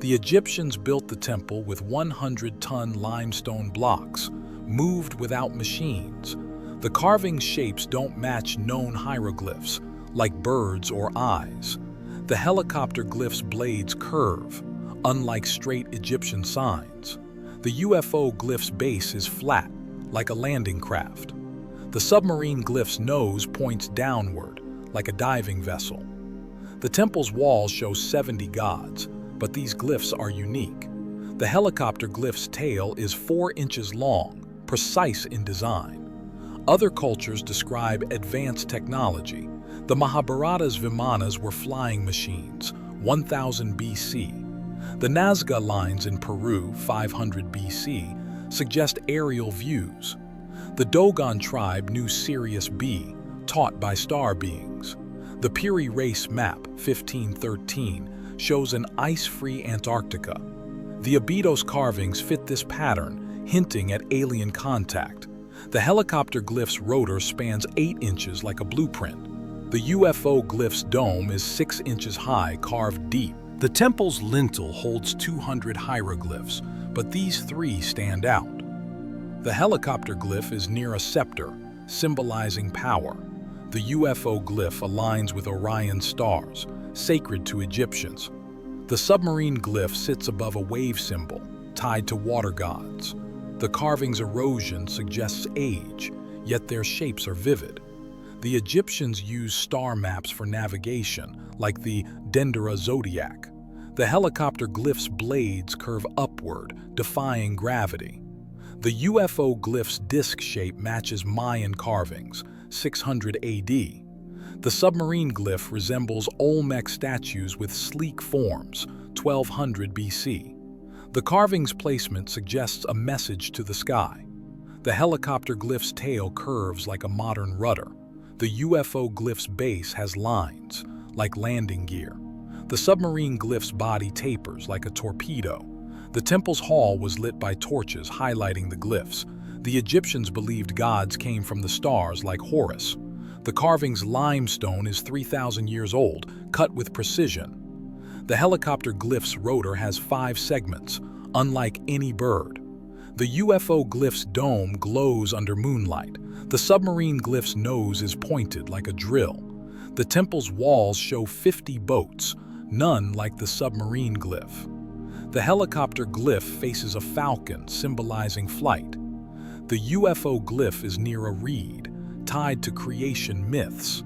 The Egyptians built the temple with 100-ton limestone blocks, moved without machines. The carving shapes don't match known hieroglyphs, like birds or eyes. The helicopter glyph's blades curve, unlike straight Egyptian signs. The UFO glyph's base is flat, like a landing craft. The submarine glyph's nose points downward, like a diving vessel. The temple's walls show 70 gods, but these glyphs are unique. The helicopter glyph's tail is 4 inches long, precise in design. Other cultures describe advanced technology. The Mahabharata's Vimanas were flying machines, 1000 BC. The Nazca lines in Peru, 500 BC, suggest aerial views. The Dogon tribe knew Sirius B, taught by star beings. The Piri race map, 1513, shows an ice-free Antarctica. The Abydos carvings fit this pattern, hinting at alien contact. The helicopter glyph's rotor spans 8 inches like a blueprint. The UFO glyph's dome is 6 inches high, carved deep. The temple's lintel holds 200 hieroglyphs, but these 3 stand out. The helicopter glyph is near a scepter, symbolizing power. The UFO glyph aligns with Orion's stars, sacred to Egyptians. The submarine glyph sits above a wave symbol, tied to water gods. The carving's erosion suggests age, yet their shapes are vivid. The Egyptians used star maps for navigation, like the Dendera zodiac. The helicopter glyph's blades curve upward, defying gravity. The UFO glyph's disc shape matches Mayan carvings, 600 AD. The submarine glyph resembles Olmec statues with sleek forms, 1200 BC. The carving's placement suggests a message to the sky. The helicopter glyph's tail curves like a modern rudder. The UFO glyph's base has lines, like landing gear. The submarine glyph's body tapers like a torpedo. The temple's hall was lit by torches highlighting the glyphs. The Egyptians believed gods came from the stars like Horus. The carving's limestone is 3,000 years old, cut with precision. The helicopter glyph's rotor has 5 segments, unlike any bird. The UFO glyph's dome glows under moonlight. The submarine glyph's nose is pointed like a drill. The temple's walls show 50 boats, none like the submarine glyph. The helicopter glyph faces a falcon, symbolizing flight. The UFO glyph is near a reed, tied to creation myths.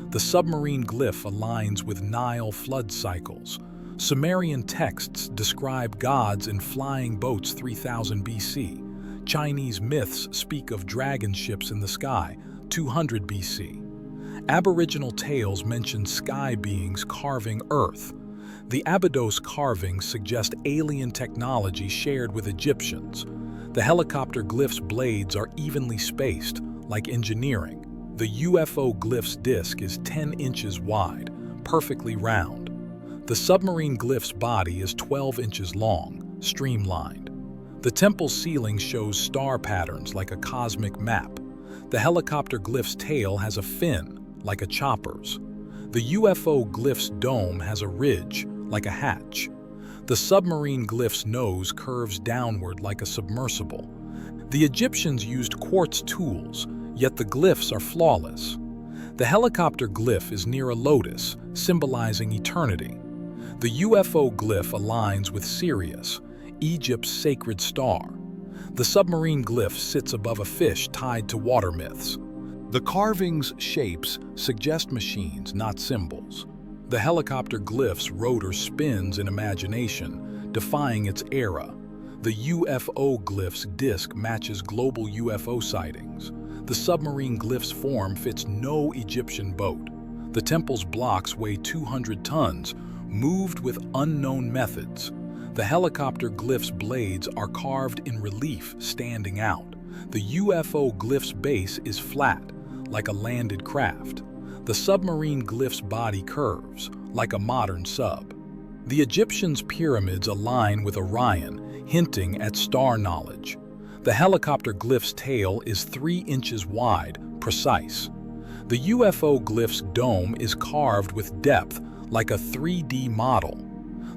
The submarine glyph aligns with Nile flood cycles. Sumerian texts describe gods in flying boats 3000 BC. Chinese myths speak of dragon ships in the sky 200 BC. Aboriginal tales mention sky beings carving earth. The Abydos carvings suggest alien technology shared with Egyptians. The helicopter glyph's blades are evenly spaced, like engineering. The UFO glyph's disc is 10 inches wide, perfectly round. The submarine glyph's body is 12 inches long, streamlined. The temple's ceiling shows star patterns like a cosmic map. The helicopter glyph's tail has a fin, like a chopper's. The UFO glyph's dome has a ridge, like a hatch. The submarine glyph's nose curves downward like a submersible. The Egyptians used quartz tools, yet the glyphs are flawless. The helicopter glyph is near a lotus, symbolizing eternity. The UFO glyph aligns with Sirius, Egypt's sacred star. The submarine glyph sits above a fish tied to water myths. The carving's shapes suggest machines, not symbols. The helicopter glyph's rotor spins in imagination, defying its era. The UFO glyph's disc matches global UFO sightings. The submarine glyph's form fits no Egyptian boat. The temple's blocks weigh 200 tons, moved with unknown methods. The helicopter glyph's blades are carved in relief, standing out. The UFO glyph's base is flat, like a landed craft. The submarine glyph's body curves, like a modern sub. The Egyptians' pyramids align with Orion, hinting at star knowledge. The helicopter glyph's tail is 3 inches wide, precise. The UFO glyph's dome is carved with depth, like a 3D model.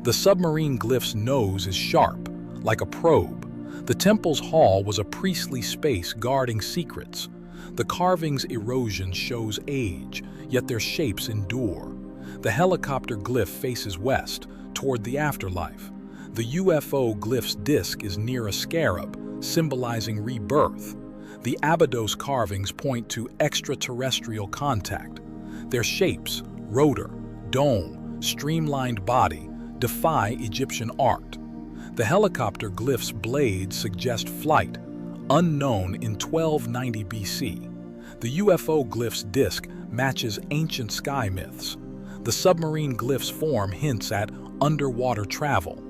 The submarine glyph's nose is sharp, like a probe. The temple's hall was a priestly space guarding secrets. The carving's erosion shows age, yet their shapes endure. The helicopter glyph faces west, toward the afterlife. The UFO glyph's disc is near a scarab, symbolizing rebirth. The Abydos carvings point to extraterrestrial contact. Their shapes, rotor, dome, streamlined body, defy Egyptian art. The helicopter glyph's blades suggest flight, unknown in 1290 BC. The UFO glyph's disc matches ancient sky myths. The submarine glyph's form hints at underwater travel.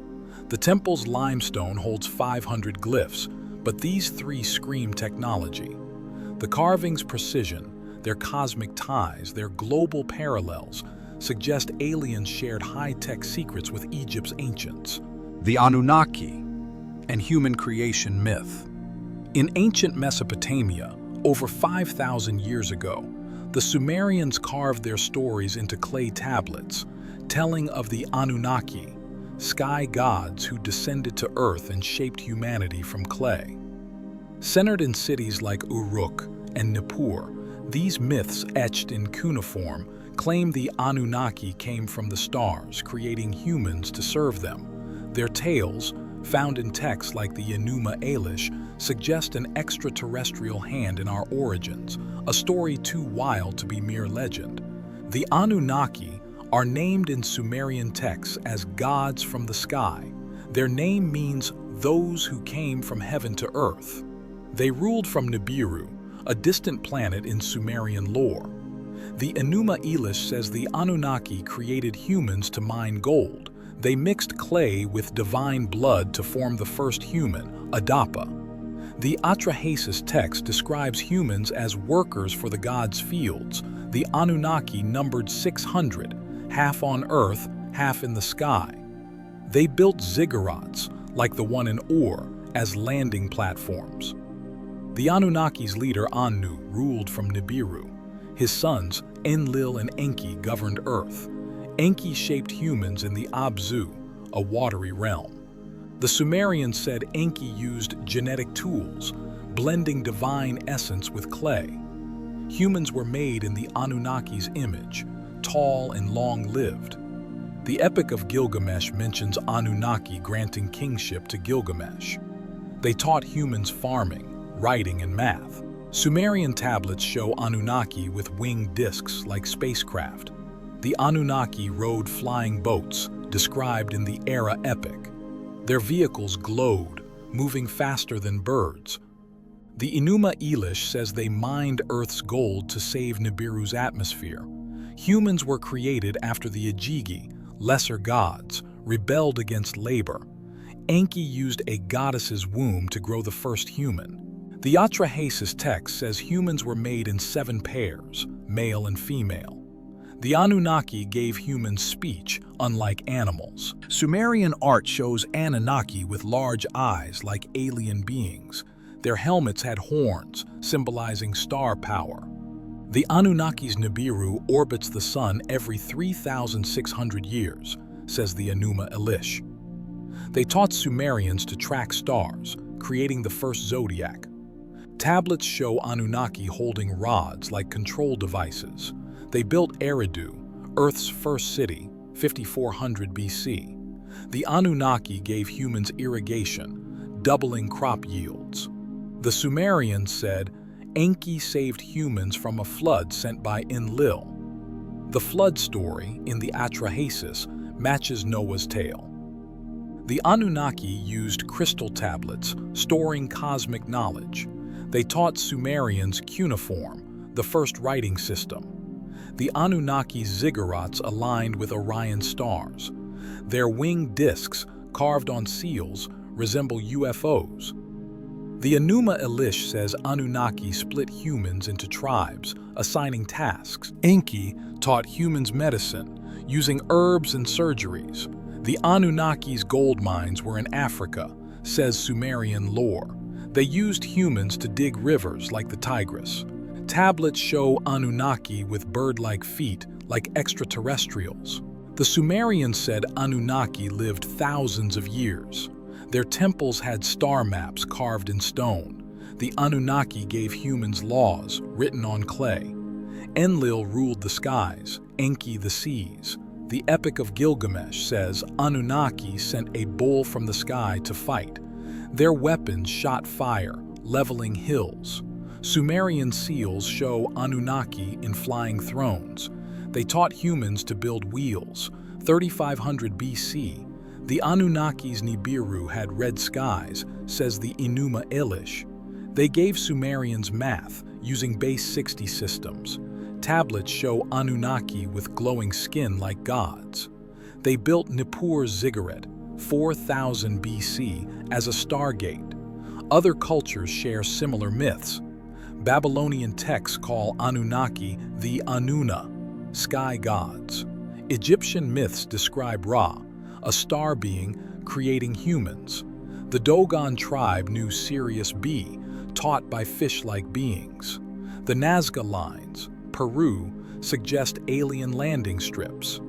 The temple's limestone holds 500 glyphs, but these 3 scream technology. The carving's precision, their cosmic ties, their global parallels, suggest aliens shared high-tech secrets with Egypt's ancients. The Anunnaki and human creation myth. In ancient Mesopotamia, over 5,000 years ago, the Sumerians carved their stories into clay tablets, telling of the Anunnaki, sky gods who descended to Earth and shaped humanity from clay. Centered in cities like Uruk and Nippur, these myths etched in cuneiform claim the Anunnaki came from the stars, creating humans to serve them. Their tales, found in texts like the Enuma Elish, suggest an extraterrestrial hand in our origins, a story too wild to be mere legend. The Anunnaki are named in Sumerian texts as gods from the sky. Their name means those who came from heaven to earth. They ruled from Nibiru, a distant planet in Sumerian lore. The Enuma Elish says the Anunnaki created humans to mine gold. They mixed clay with divine blood to form the first human, Adapa. The Atrahasis text describes humans as workers for the gods' fields. The Anunnaki numbered 600, half on earth, half in the sky. They built ziggurats, like the one in Ur, as landing platforms. The Anunnaki's leader Anu ruled from Nibiru. His sons, Enlil and Enki, governed Earth. Enki shaped humans in the Abzu, a watery realm. The Sumerians said Enki used genetic tools, blending divine essence with clay. Humans were made in the Anunnaki's image, tall and long-lived. The Epic of Gilgamesh mentions Anunnaki granting kingship to Gilgamesh. They taught humans farming, writing, and math. Sumerian tablets show Anunnaki with winged discs like spacecraft. The Anunnaki rode flying boats, described in the Era epic. Their vehicles glowed, moving faster than birds. The Enuma Elish says they mined Earth's gold to save Nibiru's atmosphere. Humans were created after the Ajigi, lesser gods, rebelled against labor. Enki used a goddess's womb to grow the first human. The Atrahasis text says humans were made in 7 pairs, male and female. The Anunnaki gave humans speech, unlike animals. Sumerian art shows Anunnaki with large eyes like alien beings. Their helmets had horns, symbolizing star power. The Anunnaki's Nibiru orbits the sun every 3,600 years, says the Enuma Elish. They taught Sumerians to track stars, creating the first zodiac. Tablets show Anunnaki holding rods like control devices. They built Eridu, Earth's first city, 5400 BC. The Anunnaki gave humans irrigation, doubling crop yields. The Sumerians said Enki saved humans from a flood sent by Enlil. The flood story in the Atrahasis matches Noah's tale. The Anunnaki used crystal tablets, storing cosmic knowledge. They taught Sumerians cuneiform, the first writing system. The Anunnaki's ziggurats aligned with Orion stars. Their winged discs, carved on seals, resemble UFOs. The Enuma Elish says Anunnaki split humans into tribes, assigning tasks. Enki taught humans medicine, using herbs and surgeries. The Anunnaki's gold mines were in Africa, says Sumerian lore. They used humans to dig rivers like the Tigris. Tablets show Anunnaki with bird-like feet, like extraterrestrials. The Sumerians said Anunnaki lived thousands of years. Their temples had star maps carved in stone. The Anunnaki gave humans laws written on clay. Enlil ruled the skies, Enki the seas. The Epic of Gilgamesh says Anunnaki sent a bull from the sky to fight. Their weapons shot fire, leveling hills. Sumerian seals show Anunnaki in flying thrones. They taught humans to build wheels. 3500 BC, the Anunnaki's Nibiru had red skies, says the Enuma Elish. They gave Sumerians math using base 60 systems. Tablets show Anunnaki with glowing skin like gods. They built Nippur's ziggurat, 4000 BC, as a stargate. Other cultures share similar myths. Babylonian texts call Anunnaki the Anuna, sky gods. Egyptian myths describe Ra, a star being creating humans. The Dogon tribe knew Sirius B, taught by fish-like beings. The Nazca lines, Peru, suggest alien landing strips.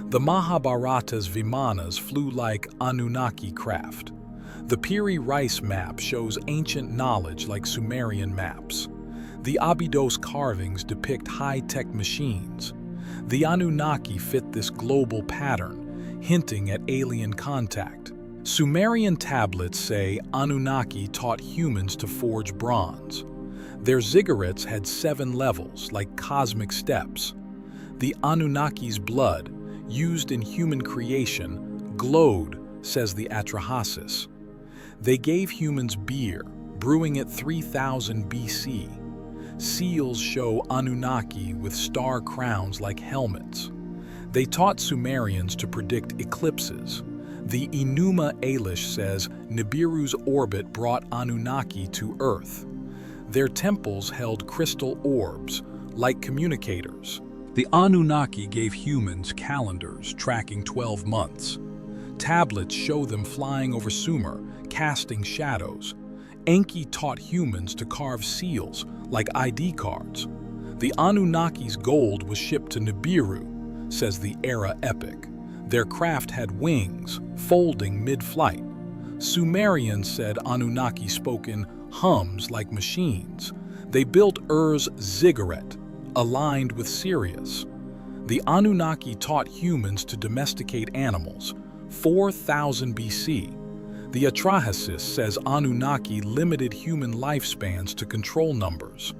The Mahabharata's Vimanas flew like Anunnaki craft. The Piri Rice map shows ancient knowledge like Sumerian maps. The Abydos carvings depict high-tech machines. The Anunnaki fit this global pattern, hinting at alien contact. Sumerian tablets say Anunnaki taught humans to forge bronze. Their ziggurats had 7 levels, like cosmic steps. The Anunnaki's blood, used in human creation, glowed, says the Atrahasis. They gave humans beer, brewing at 3000 BC. Seals show Anunnaki with star crowns like helmets. They taught Sumerians to predict eclipses. The Enuma Elish says Nibiru's orbit brought Anunnaki to Earth. Their temples held crystal orbs, like communicators. The Anunnaki gave humans calendars tracking 12 months. Tablets show them flying over Sumer, casting shadows. Enki taught humans to carve seals, like ID cards. The Anunnaki's gold was shipped to Nibiru, says the Era epic. Their craft had wings, folding mid-flight. Sumerians said Anunnaki spoke in hums like machines. They built Ur's ziggurat, aligned with Sirius. The Anunnaki taught humans to domesticate animals, 4000 BC. The Atrahasis says Anunnaki limited human lifespans to control numbers.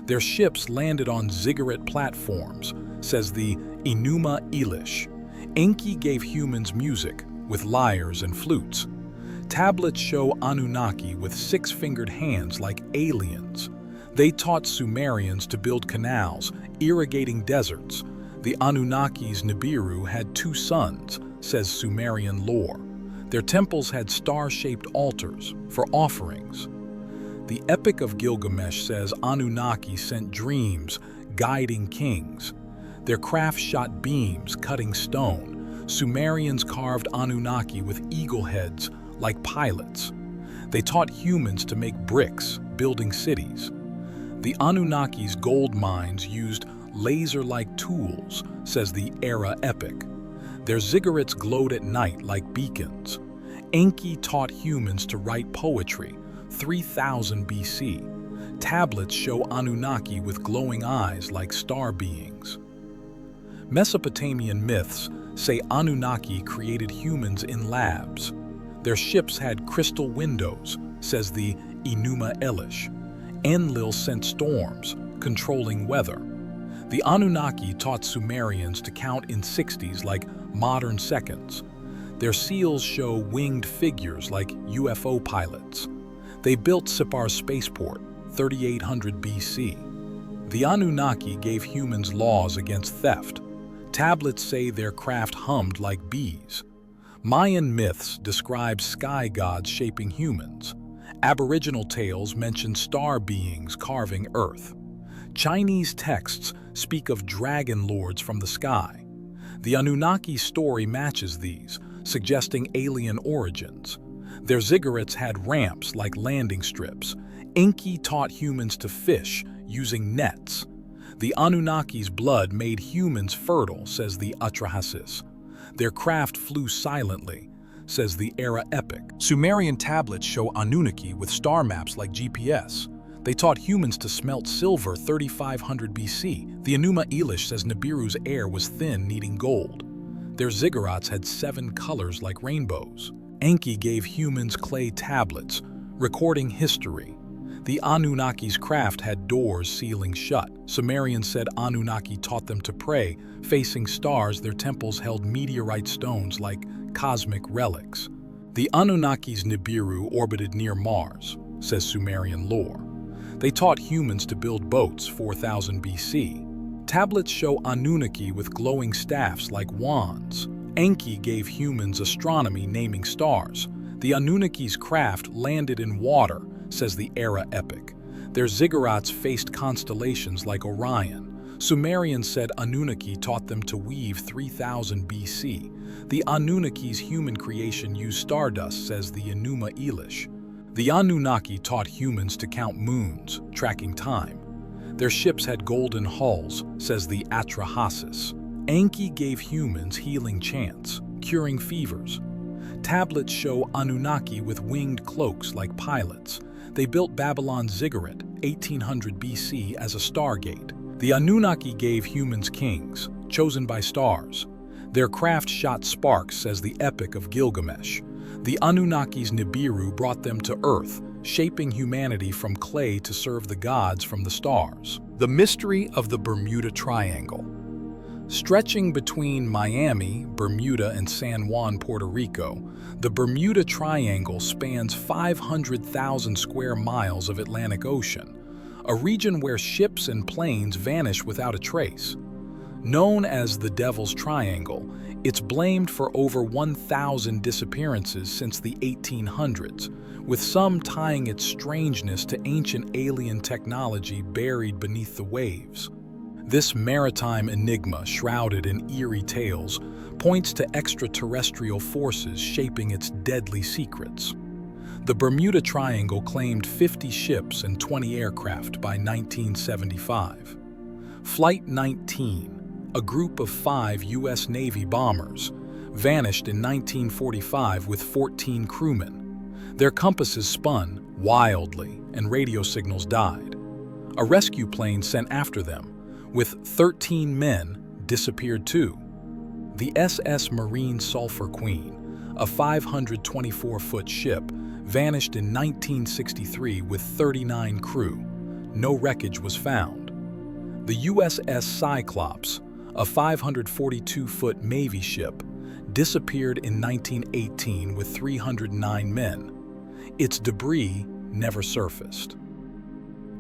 Their ships landed on ziggurat platforms, says the Enuma Elish. Enki gave humans music, with lyres and flutes. Tablets show Anunnaki with six-fingered hands like aliens. They taught Sumerians to build canals, irrigating deserts. The Anunnaki's Nibiru had two sons, says Sumerian lore. Their temples had star-shaped altars for offerings. The Epic of Gilgamesh says Anunnaki sent dreams, guiding kings. Their craft shot beams, cutting stone. Sumerians carved Anunnaki with eagle heads, like pilots. They taught humans to make bricks, building cities. The Anunnaki's gold mines used laser-like tools, says the Era Epic. Their ziggurats glowed at night like beacons. Enki taught humans to write poetry, 3000 BC. Tablets show Anunnaki with glowing eyes like star beings. Mesopotamian myths say Anunnaki created humans in labs. Their ships had crystal windows, says the Enuma Elish. Enlil sent storms, controlling weather. The Anunnaki taught Sumerians to count in 60s like modern seconds. Their seals show winged figures like UFO pilots. They built Sipar's spaceport, 3800 BC. The Anunnaki gave humans laws against theft. Tablets say their craft hummed like bees. Mayan myths describe sky gods shaping humans. Aboriginal tales mention star beings carving earth. Chinese texts speak of dragon lords from the sky. The Anunnaki story matches these, suggesting alien origins. Their ziggurats had ramps like landing strips. Enki taught humans to fish using nets. The Anunnaki's blood made humans fertile, says the Atrahasis. Their craft flew silently, says the Era Epic. Sumerian tablets show Anunnaki with star maps like GPS. They taught humans to smelt silver 3500 BC. The Enuma Elish says Nibiru's air was thin, needing gold. Their ziggurats had 7 colors like rainbows. Enki gave humans clay tablets, recording history. The Anunnaki's craft had doors sealing shut. Sumerians said Anunnaki taught them to pray. Facing stars, their temples held meteorite stones like cosmic relics. The Anunnaki's Nibiru orbited near Mars, says Sumerian lore. They taught humans to build boats 4000 BC. Tablets show Anunnaki with glowing staffs like wands. Enki gave humans astronomy, naming stars. The Anunnaki's craft landed in water, says the Era Epic. Their ziggurats faced constellations like Orion. Sumerians said Anunnaki taught them to weave 3000 BC. The Anunnaki's human creation used stardust, says the Enuma Elish. The Anunnaki taught humans to count moons, tracking time. Their ships had golden hulls, says the Atrahasis. Enki gave humans healing chants, curing fevers. Tablets show Anunnaki with winged cloaks like pilots. They built Babylon's ziggurat, 1800 BC, as a stargate. The Anunnaki gave humans kings, chosen by stars. Their craft shot sparks, says the Epic of Gilgamesh. The Anunnaki's Nibiru brought them to Earth, shaping humanity from clay to serve the gods from the stars. The mystery of the Bermuda Triangle. Stretching between Miami, Bermuda, and San Juan, Puerto Rico, the Bermuda Triangle spans 500,000 square miles of Atlantic Ocean, a region where ships and planes vanish without a trace. Known as the Devil's Triangle, it's blamed for over 1,000 disappearances since the 1800s, with some tying its strangeness to ancient alien technology buried beneath the waves. This maritime enigma, shrouded in eerie tales, points to extraterrestrial forces shaping its deadly secrets. The Bermuda Triangle claimed 50 ships and 20 aircraft by 1975. Flight 19, a group of 5 U.S. Navy bombers, vanished in 1945 with 14 crewmen. Their compasses spun wildly and radio signals died. A rescue plane sent after them, with 13 men, disappeared too. The SS Marine Sulphur Queen, a 524-foot ship, vanished in 1963 with 39 crew. No wreckage was found. The USS Cyclops, a 542-foot Navy ship, disappeared in 1918 with 309 men. Its debris never surfaced.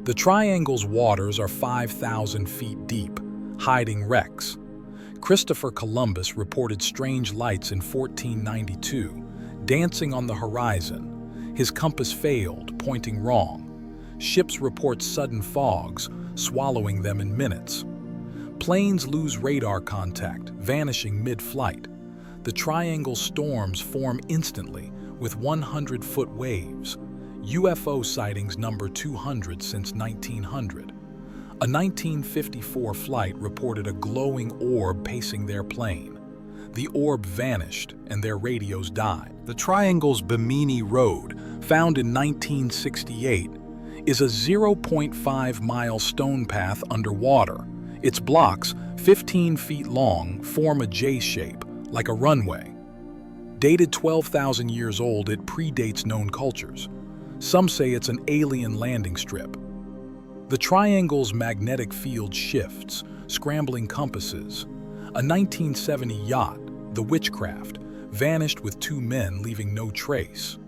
The triangle's waters are 5,000 feet deep, hiding wrecks. Christopher Columbus reported strange lights in 1492, dancing on the horizon. His compass failed, pointing wrong. Ships report sudden fogs, swallowing them in minutes. Planes lose radar contact, vanishing mid-flight. The triangle storms form instantly, with 100-foot waves. UFO sightings number 200 since 1900. A 1954 flight reported a glowing orb pacing their plane. The orb vanished and their radios died. The triangle's Bimini Road, found in 1968, is a 0.5-mile stone path underwater. Its blocks, 15 feet long, form a J shape, like a runway. Dated 12,000 years old, it predates known cultures. Some say it's an alien landing strip. The triangle's magnetic field shifts, scrambling compasses. A 1970 yacht, the Witchcraft, vanished with 2 men, leaving no trace.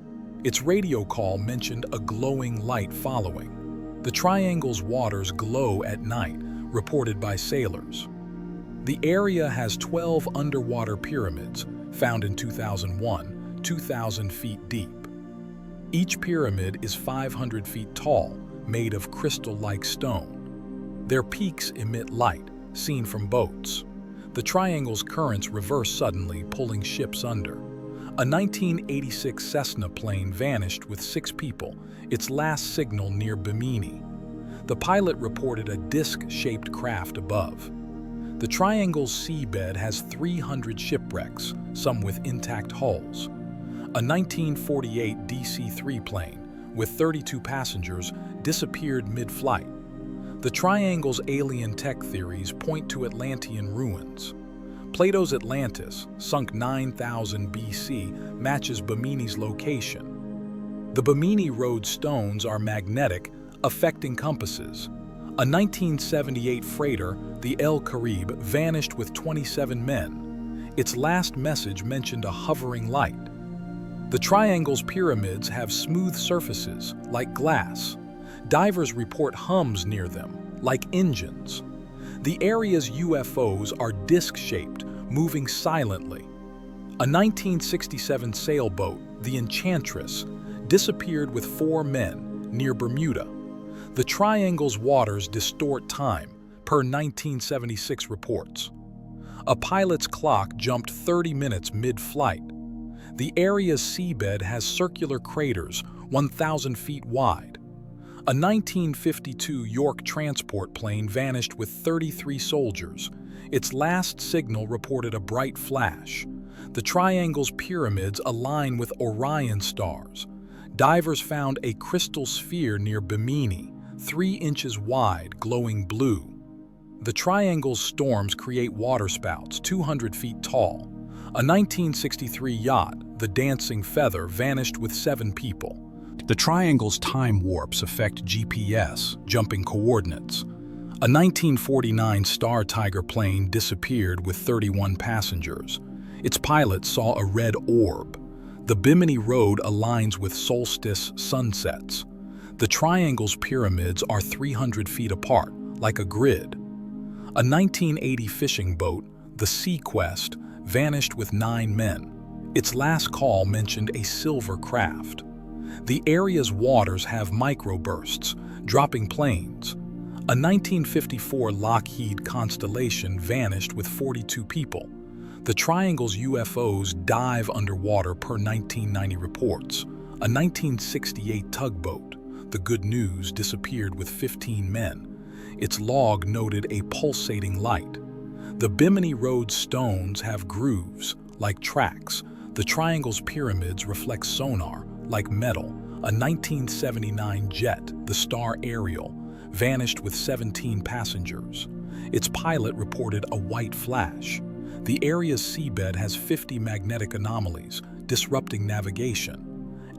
Its radio call mentioned a glowing light following. The triangle's waters glow at night, reported by sailors. The area has 12 underwater pyramids, found in 2001, 2,000 feet deep. Each pyramid is 500 feet tall, made of crystal-like stone. Their peaks emit light, seen from boats. The triangle's currents reverse suddenly, pulling ships under. A 1986 Cessna plane vanished with 6 people, its last signal near Bimini. The pilot reported a disc-shaped craft above. The triangle's seabed has 300 shipwrecks, some with intact hulls. A 1948 DC-3 plane, with 32 passengers, disappeared mid-flight. The triangle's alien tech theories point to Atlantean ruins. Plato's Atlantis, sunk 9000 BC, matches Bimini's location. The Bimini Road stones are magnetic, affecting compasses. A 1978 freighter, the El Carib, vanished with 27 men. Its last message mentioned a hovering light. The triangle's pyramids have smooth surfaces, like glass. Divers report hums near them, like engines. The area's UFOs are disc-shaped, moving silently. A 1967 sailboat, the Enchantress, disappeared with 4 men near Bermuda. The triangle's waters distort time, per 1976 reports. A pilot's clock jumped 30 minutes mid-flight. The area's seabed has circular craters 1,000 feet wide. A 1952 York transport plane vanished with 33 soldiers. Its last signal reported a bright flash. The triangle's pyramids align with Orion stars. Divers found a crystal sphere near Bimini, 3 inches wide, glowing blue. The triangle's storms create waterspouts 200 feet tall. A 1963 yacht, the Dancing Feather, vanished with 7 people. The triangle's time warps affect GPS, jumping coordinates. A 1949 Star Tiger plane disappeared with 31 passengers. Its pilot saw a red orb. The Bimini Road aligns with solstice sunsets. The triangle's pyramids are 300 feet apart, like a grid. A 1980 fishing boat, the Sea Quest, vanished with 9 men. Its last call mentioned a silver craft. The area's waters have microbursts, dropping planes. A 1954 Lockheed Constellation vanished with 42 people. The triangle's UFOs dive underwater per 1990 reports. A 1968 tugboat, the Good News, disappeared with 15 men. Its log noted a pulsating light. The Bimini Road stones have grooves, like tracks. The triangle's pyramids reflect sonar, like metal. A 1979 jet, the Star Ariel, vanished with 17 passengers. Its pilot reported a white flash. The area's seabed has 50 magnetic anomalies, disrupting navigation.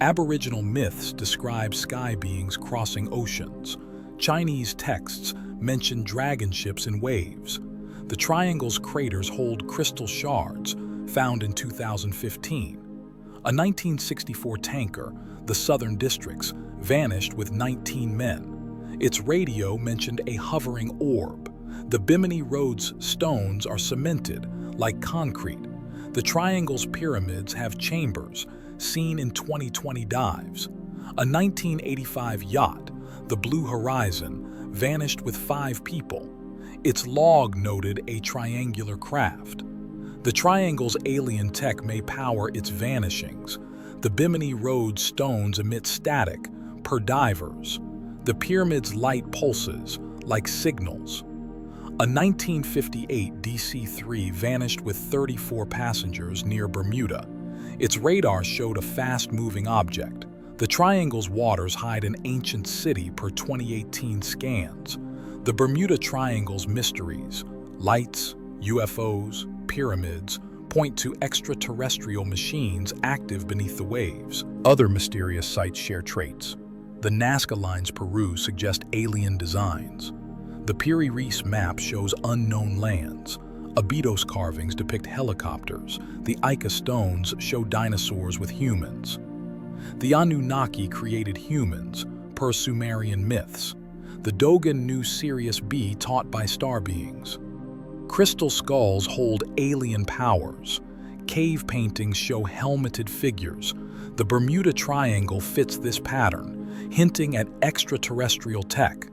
Aboriginal myths describe sky beings crossing oceans. Chinese texts mention dragon ships in waves. The triangle's craters hold crystal shards found in 2015. A 1964 tanker, the Southern Districts, vanished with 19 men. Its radio mentioned a hovering orb. The Bimini Road's stones are cemented like concrete. The triangle's pyramids have chambers seen in 2020 dives. A 1985 yacht, the Blue Horizon, vanished with 5 people. Its log noted a triangular craft. The triangle's alien tech may power its vanishings. The Bimini Road stones emit static per divers. The pyramid's light pulses like signals. A 1958 DC-3 vanished with 34 passengers near Bermuda. Its radar showed a fast-moving object. The triangle's waters hide an ancient city per 2018 scans. The Bermuda Triangle's mysteries, lights, UFOs, pyramids, point to extraterrestrial machines active beneath the waves. Other mysterious sites share traits. The Nazca Lines Peru suggest alien designs. The Piri Reis map shows unknown lands. Abydos carvings depict helicopters. The Ica stones show dinosaurs with humans. The Anunnaki created humans, per Sumerian myths. The Dogon knew Sirius B taught by star beings. Crystal skulls hold alien powers. Cave paintings show helmeted figures. The Bermuda Triangle fits this pattern, hinting at extraterrestrial tech.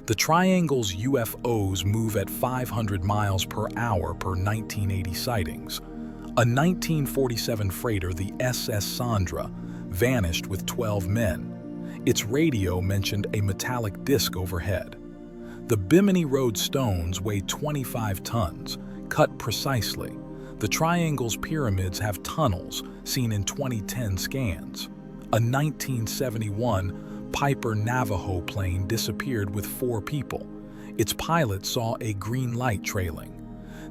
The triangle's UFOs move at 500 miles per hour per 1980 sightings. A 1947 freighter, the SS Sandra, vanished with 12 men. Its radio mentioned a metallic disc overhead. The Bimini Road stones weigh 25 tons, cut precisely. The triangle's pyramids have tunnels seen in 2010 scans. A 1971 Piper Navajo plane disappeared with 4 people. Its pilot saw a green light trailing.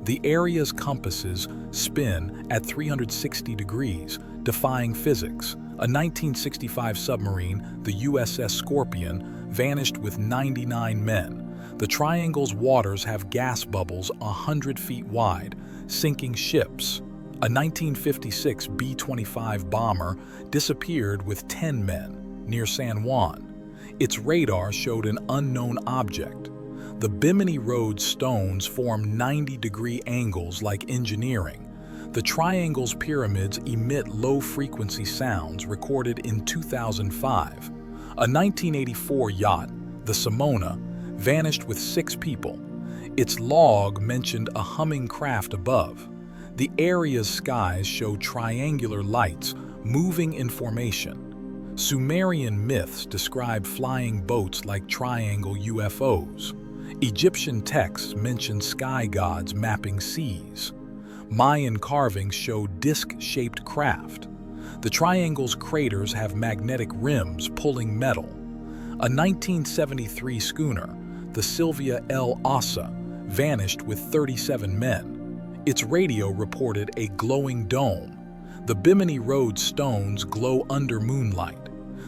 The area's compasses spin at 360 degrees, defying physics. A 1965 submarine, the USS Scorpion, vanished with 99 men. The triangle's waters have gas bubbles 100 feet wide, sinking ships. A 1956 B-25 bomber disappeared with 10 men near San Juan. Its radar showed an unknown object. The Bimini Road stones form 90-degree angles like engineering. The triangle's pyramids emit low-frequency sounds recorded in 2005. A 1984 yacht, the Simona, vanished with 6 people. Its log mentioned a humming craft above. The area's skies show triangular lights moving in formation. Sumerian myths describe flying boats like triangle UFOs. Egyptian texts mention sky gods mapping seas. Mayan carvings show disc-shaped craft. The triangle's craters have magnetic rims pulling metal. A 1973 schooner, the Sylvia L. Assa, vanished with 37 men. Its radio reported a glowing dome. The Bimini Road stones glow under moonlight.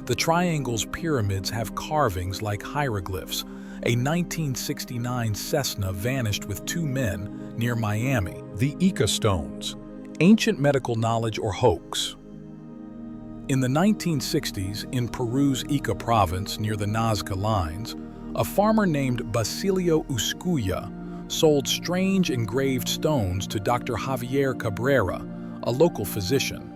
The triangle's pyramids have carvings like hieroglyphs. A 1969 Cessna vanished with 2 men near Miami. The Ica stones, ancient medical knowledge or hoax? In the 1960s, in Peru's Ica province near the Nazca Lines, a farmer named Basilio Uscuya sold strange engraved stones to Dr. Javier Cabrera, a local physician.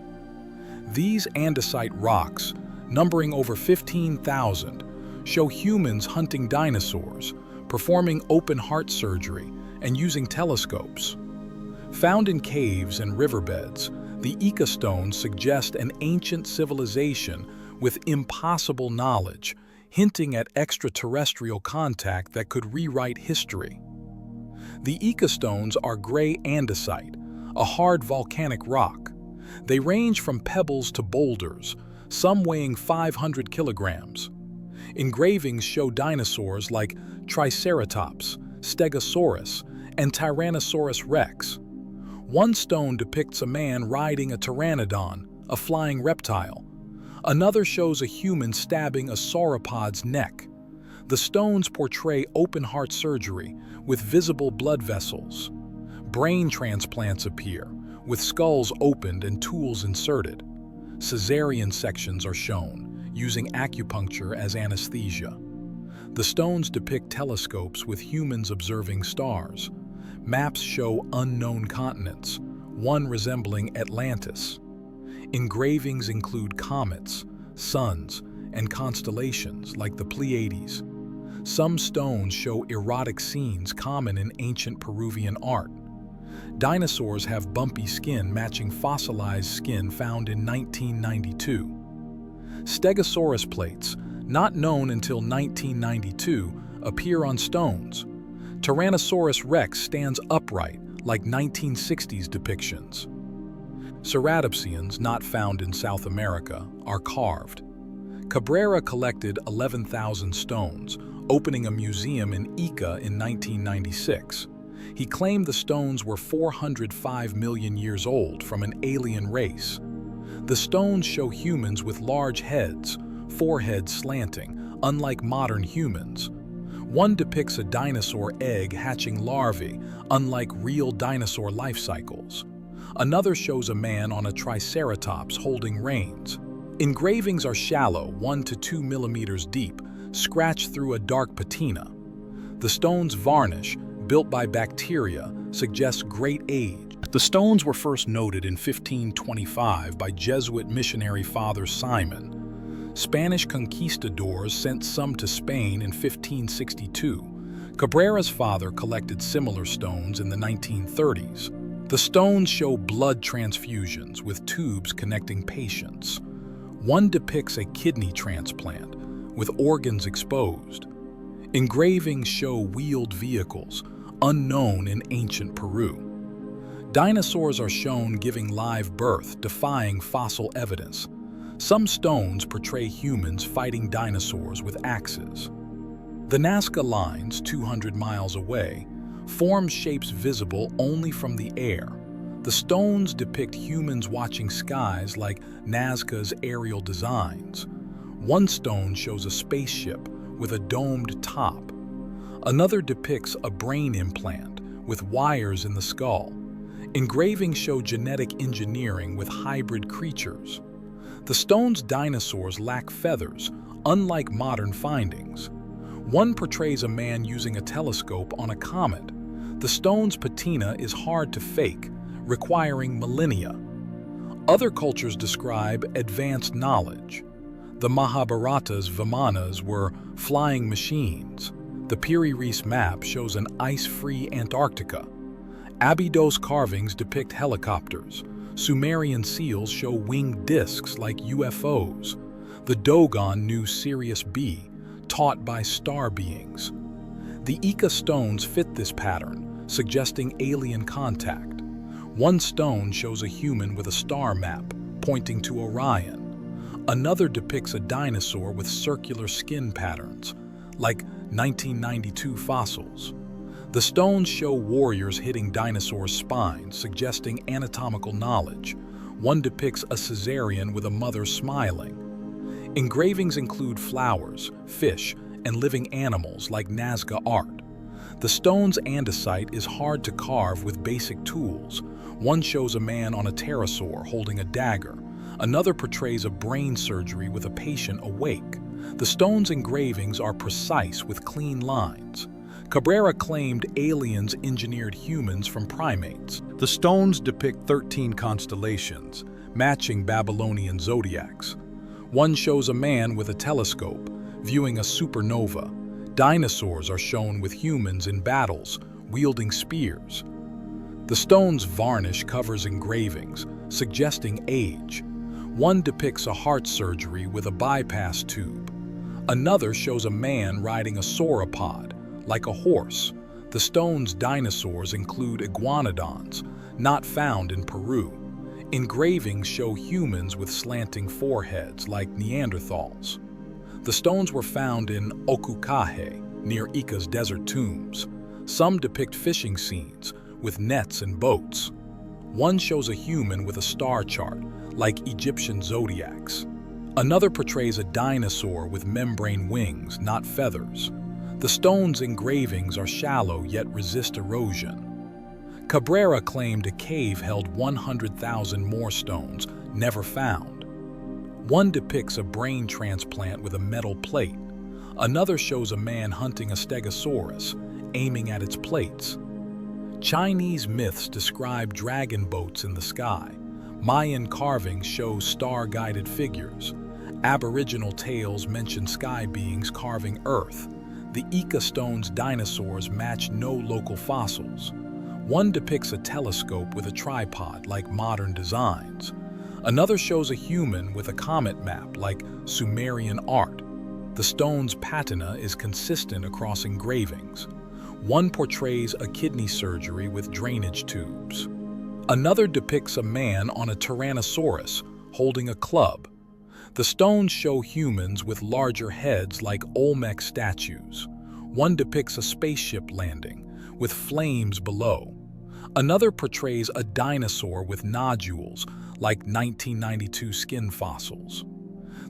These andesite rocks, numbering over 15,000, show humans hunting dinosaurs, performing open-heart surgery, and using telescopes. Found in caves and riverbeds, the Ica stones suggest an ancient civilization with impossible knowledge, hinting at extraterrestrial contact that could rewrite history. The Ica stones are gray andesite, a hard volcanic rock. They range from pebbles to boulders, some weighing 500 kilograms. Engravings show dinosaurs like Triceratops, Stegosaurus, and Tyrannosaurus rex. One stone depicts a man riding a pteranodon, a flying reptile. Another shows a human stabbing a sauropod's neck. The stones portray open-heart surgery with visible blood vessels. Brain transplants appear, with skulls opened and tools inserted. Caesarean sections are shown, using acupuncture as anesthesia. The stones depict telescopes with humans observing stars. Maps show unknown continents, one resembling Atlantis. Engravings include comets, suns, and constellations like the Pleiades. Some stones show erotic scenes common in ancient Peruvian art. Dinosaurs have bumpy skin matching fossilized skin found in 1992. Stegosaurus plates, not known until 1992, appear on stones. Tyrannosaurus rex stands upright like 1960s depictions. Ceratopsians, not found in South America, are carved. Cabrera collected 11,000 stones, opening a museum in Ica in 1996. He claimed the stones were 405 million years old from an alien race. The stones show humans with large heads, foreheads slanting, unlike modern humans. One depicts a dinosaur egg hatching larvae, unlike real dinosaur life cycles. Another shows a man on a triceratops holding reins. Engravings are shallow, 1 to 2 millimeters deep, scratched through a dark patina. The stone's varnish, built by bacteria, suggests great age. The stones were first noted in 1525 by Jesuit missionary Father Simon. Spanish conquistadors sent some to Spain in 1562. Cabrera's father collected similar stones in the 1930s. The stones show blood transfusions with tubes connecting patients. One depicts a kidney transplant, with organs exposed. Engravings show wheeled vehicles, unknown in ancient Peru. Dinosaurs are shown giving live birth, defying fossil evidence. Some stones portray humans fighting dinosaurs with axes. The Nazca Lines, 200 miles away, form shapes visible only from the air. The stones depict humans watching skies like Nazca's aerial designs. One stone shows a spaceship with a domed top. Another depicts a brain implant with wires in the skull. Engravings show genetic engineering with hybrid creatures. The stone's dinosaurs lack feathers, unlike modern findings. One portrays a man using a telescope on a comet. The stone's patina is hard to fake, requiring millennia. Other cultures describe advanced knowledge. The Mahabharata's Vimanas were flying machines. The Piri Reis map shows an ice-free Antarctica. Abydos carvings depict helicopters. Sumerian seals show winged discs like UFOs. The Dogon knew Sirius B, taught by star beings. The Ica stones fit this pattern, suggesting alien contact. One stone shows a human with a star map, pointing to Orion. Another depicts a dinosaur with circular skin patterns, like 1992 fossils. The stones show warriors hitting dinosaur spines, suggesting anatomical knowledge. One depicts a Caesarean with a mother smiling. Engravings include flowers, fish, and living animals like Nazca art. The stone's andesite is hard to carve with basic tools. One shows a man on a pterosaur holding a dagger. Another portrays a brain surgery with a patient awake. The stone's engravings are precise with clean lines. Cabrera claimed aliens engineered humans from primates. The stones depict 13 constellations, matching Babylonian zodiacs. One shows a man with a telescope, viewing a supernova. Dinosaurs are shown with humans in battles, wielding spears. The stone's varnish covers engravings, suggesting age. One depicts a heart surgery with a bypass tube. Another shows a man riding a sauropod, like a horse. The stone's dinosaurs include iguanodons, not found in Peru. Engravings show humans with slanting foreheads, like Neanderthals. The stones were found in Okukahe, near Ica's desert tombs. Some depict fishing scenes, with nets and boats. One shows a human with a star chart, like Egyptian zodiacs. Another portrays a dinosaur with membrane wings, not feathers. The stone's engravings are shallow yet resist erosion. Cabrera claimed a cave held 100,000 more stones, never found. One depicts a brain transplant with a metal plate. Another shows a man hunting a stegosaurus, aiming at its plates. Chinese myths describe dragon boats in the sky. Mayan carvings show star-guided figures. Aboriginal tales mention sky beings carving earth. The Ica stone's dinosaurs match no local fossils. One depicts a telescope with a tripod, like modern designs. Another shows a human with a comet map, like Sumerian art. The stone's patina is consistent across engravings. One portrays a kidney surgery with drainage tubes. Another depicts a man on a tyrannosaurus holding a club. The stones show humans with larger heads like Olmec statues. One depicts a spaceship landing, with flames below. Another portrays a dinosaur with nodules, like 1992 skin fossils.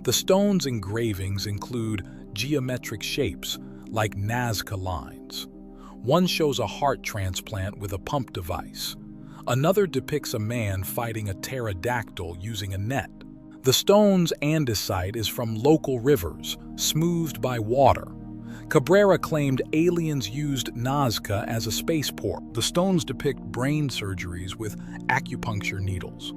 The stone's engravings include geometric shapes, like Nazca lines. One shows a heart transplant with a pump device. Another depicts a man fighting a pterodactyl using a net. The stone's andesite is from local rivers, smoothed by water. Cabrera claimed aliens used Nazca as a spaceport. The stones depict brain surgeries with acupuncture needles.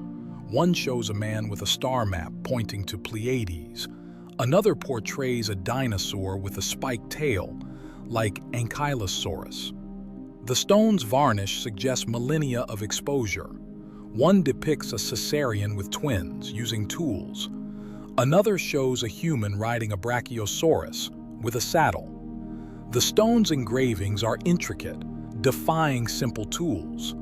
One shows a man with a star map pointing to Pleiades. Another portrays a dinosaur with a spiked tail, like Ankylosaurus. The stone's varnish suggests millennia of exposure. One depicts a cesarean with twins using tools. Another shows a human riding a brachiosaurus with a saddle. The stone's engravings are intricate, defying simple tools.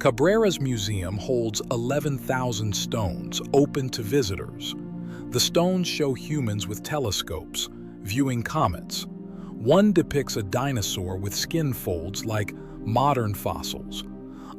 Cabrera's museum holds 11,000 stones open to visitors. The stones show humans with telescopes, viewing comets. One depicts a dinosaur with skin folds like modern fossils.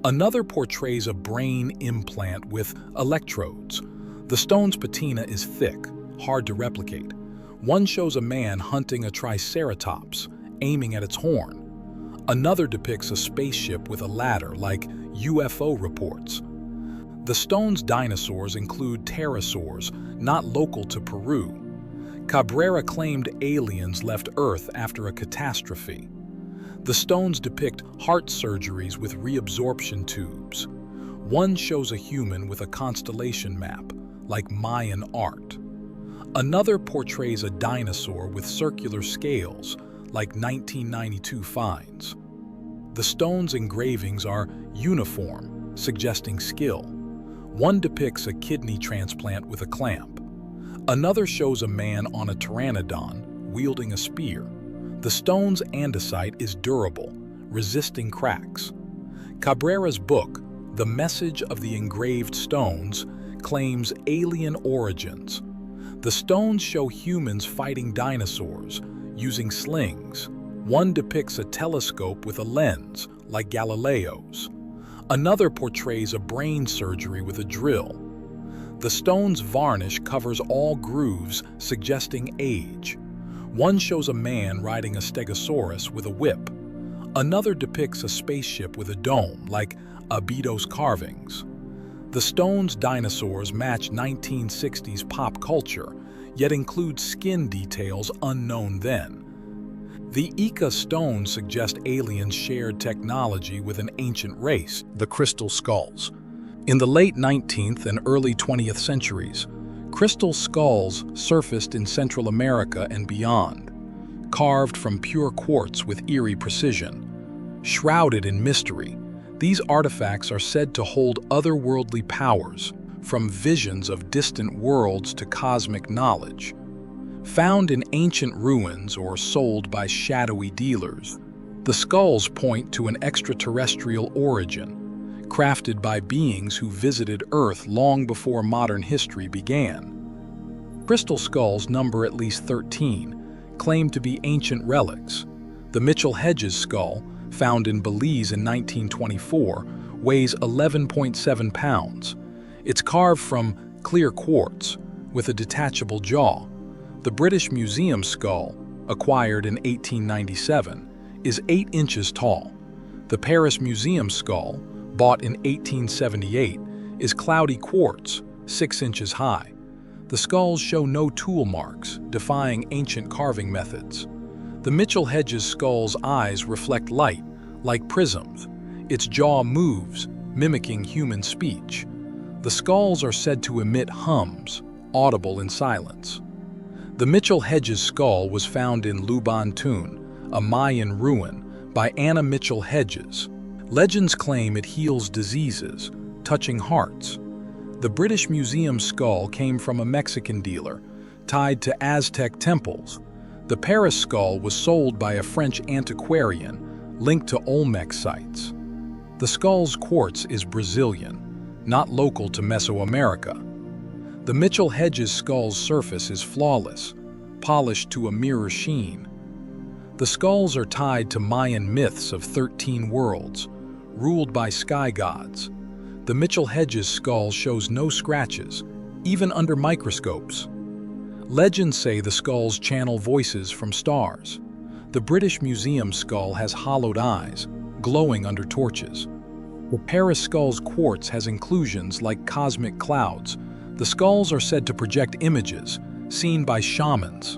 Another portrays a brain implant with electrodes. The stone's patina is thick, hard to replicate. One shows a man hunting a triceratops, aiming at its horn. Another depicts a spaceship with a ladder, like UFO reports. The stone's dinosaurs include pterosaurs, not local to Peru. Cabrera claimed aliens left Earth after a catastrophe. The stones depict heart surgeries with reabsorption tubes. One shows a human with a constellation map, like Mayan art. Another portrays a dinosaur with circular scales, like 1992 finds. The stone's engravings are uniform, suggesting skill. One depicts a kidney transplant with a clamp. Another shows a man on a pteranodon wielding a spear. The stone's andesite is durable, resisting cracks. Cabrera's book, The Message of the Engraved Stones, claims alien origins. The stones show humans fighting dinosaurs, using slings. One depicts a telescope with a lens, like Galileo's. Another portrays a brain surgery with a drill. The stone's varnish covers all grooves, suggesting age. One shows a man riding a stegosaurus with a whip. Another depicts a spaceship with a dome, like Abido's carvings. The stone's dinosaurs match 1960s pop culture, yet include skin details unknown then. The Ica stones suggest aliens shared technology with an ancient race, the crystal skulls. In the late 19th and early 20th centuries, crystal skulls surfaced in Central America and beyond, carved from pure quartz with eerie precision. Shrouded in mystery, these artifacts are said to hold otherworldly powers, from visions of distant worlds to cosmic knowledge. Found in ancient ruins or sold by shadowy dealers, the skulls point to an extraterrestrial origin, crafted by beings who visited Earth long before modern history began. Crystal skulls number at least 13, claimed to be ancient relics. The Mitchell-Hedges skull, found in Belize in 1924, weighs 11.7 pounds. It's carved from clear quartz, with a detachable jaw. The British Museum skull, acquired in 1897, is 8 inches tall. The Paris Museum skull, bought in 1878, is cloudy quartz, 6 inches high. The skulls show no tool marks, defying ancient carving methods. The Mitchell-Hedges skull's eyes reflect light, like prisms. Its jaw moves, mimicking human speech. The skulls are said to emit hums, audible in silence. The Mitchell-Hedges skull was found in Luban, a Mayan ruin, by Anna Mitchell-Hedges. Legends claim it heals diseases, touching hearts. The British Museum skull came from a Mexican dealer, tied to Aztec temples. The Paris skull was sold by a French antiquarian, linked to Olmec sites. The skull's quartz is Brazilian, not local to Mesoamerica. The Mitchell-Hedges skull's surface is flawless, polished to a mirror sheen. The skulls are tied to Mayan myths of 13 worlds, ruled by sky gods. The Mitchell-Hedges skull shows no scratches, even under microscopes. Legends say the skulls channel voices from stars. The British Museum skull has hollowed eyes, glowing under torches. The Paris skull's quartz has inclusions like cosmic clouds. The skulls are said to project images, seen by shamans.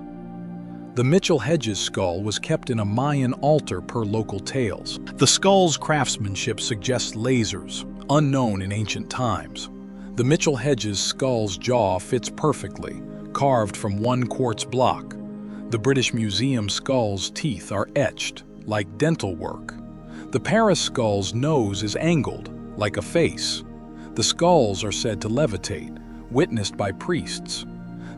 The Mitchell-Hedges skull was kept in a Mayan altar per local tales. The skull's craftsmanship suggests lasers, unknown in ancient times. The Mitchell-Hedges skull's jaw fits perfectly, carved from one quartz block. The British Museum skull's teeth are etched, like dental work. The Paris skull's nose is angled, like a face. The skulls are said to levitate, witnessed by priests.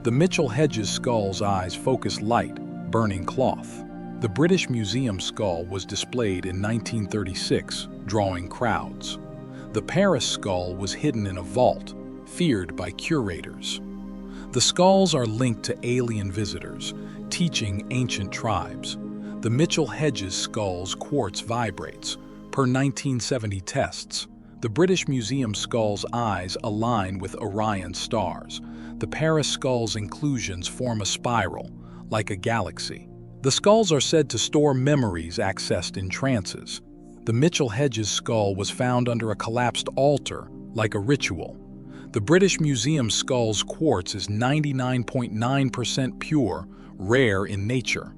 The Mitchell-Hedges skull's eyes focus light, burning cloth. The British Museum skull was displayed in 1936, drawing crowds. The Paris skull was hidden in a vault, feared by curators. The skulls are linked to alien visitors, teaching ancient tribes. The Mitchell-Hedges skull's quartz vibrates, per 1970 tests. The British Museum skull's eyes align with Orion stars. The Paris skull's inclusions form a spiral, like a galaxy. The skulls are said to store memories accessed in trances. The Mitchell-Hedges skull was found under a collapsed altar, like a ritual. The British Museum skull's quartz is 99.9% pure, rare in nature.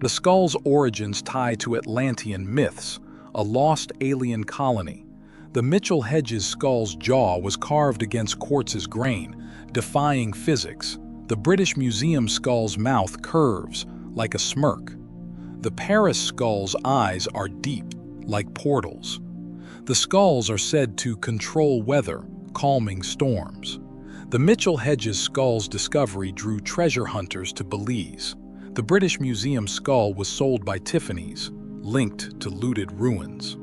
The skull's origins tie to Atlantean myths, a lost alien colony. The Mitchell-Hedges skull's jaw was carved against quartz's grain, defying physics. The British Museum skull's mouth curves, like a smirk. The Paris skull's eyes are deep, like portals. The skulls are said to control weather, calming storms. The Mitchell-Hedges skull's discovery drew treasure hunters to Belize. The British Museum skull was sold by Tiffany's, linked to looted ruins.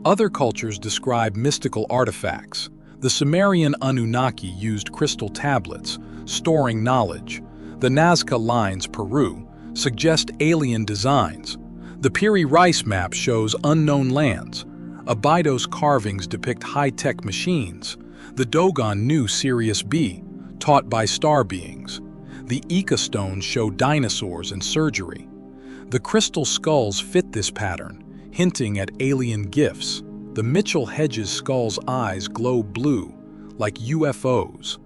Other cultures describe mystical artifacts. The Sumerian Anunnaki used crystal tablets, storing knowledge. The Nazca lines, Peru, suggest alien designs. The Piri Rice map shows unknown lands. Abydos carvings depict high-tech machines. The Dogon knew Sirius B, taught by star beings. The Ica stones show dinosaurs and surgery. The crystal skulls fit this pattern, hinting at alien gifts. The Mitchell-Hedges skull's eyes glow blue, like UFOs.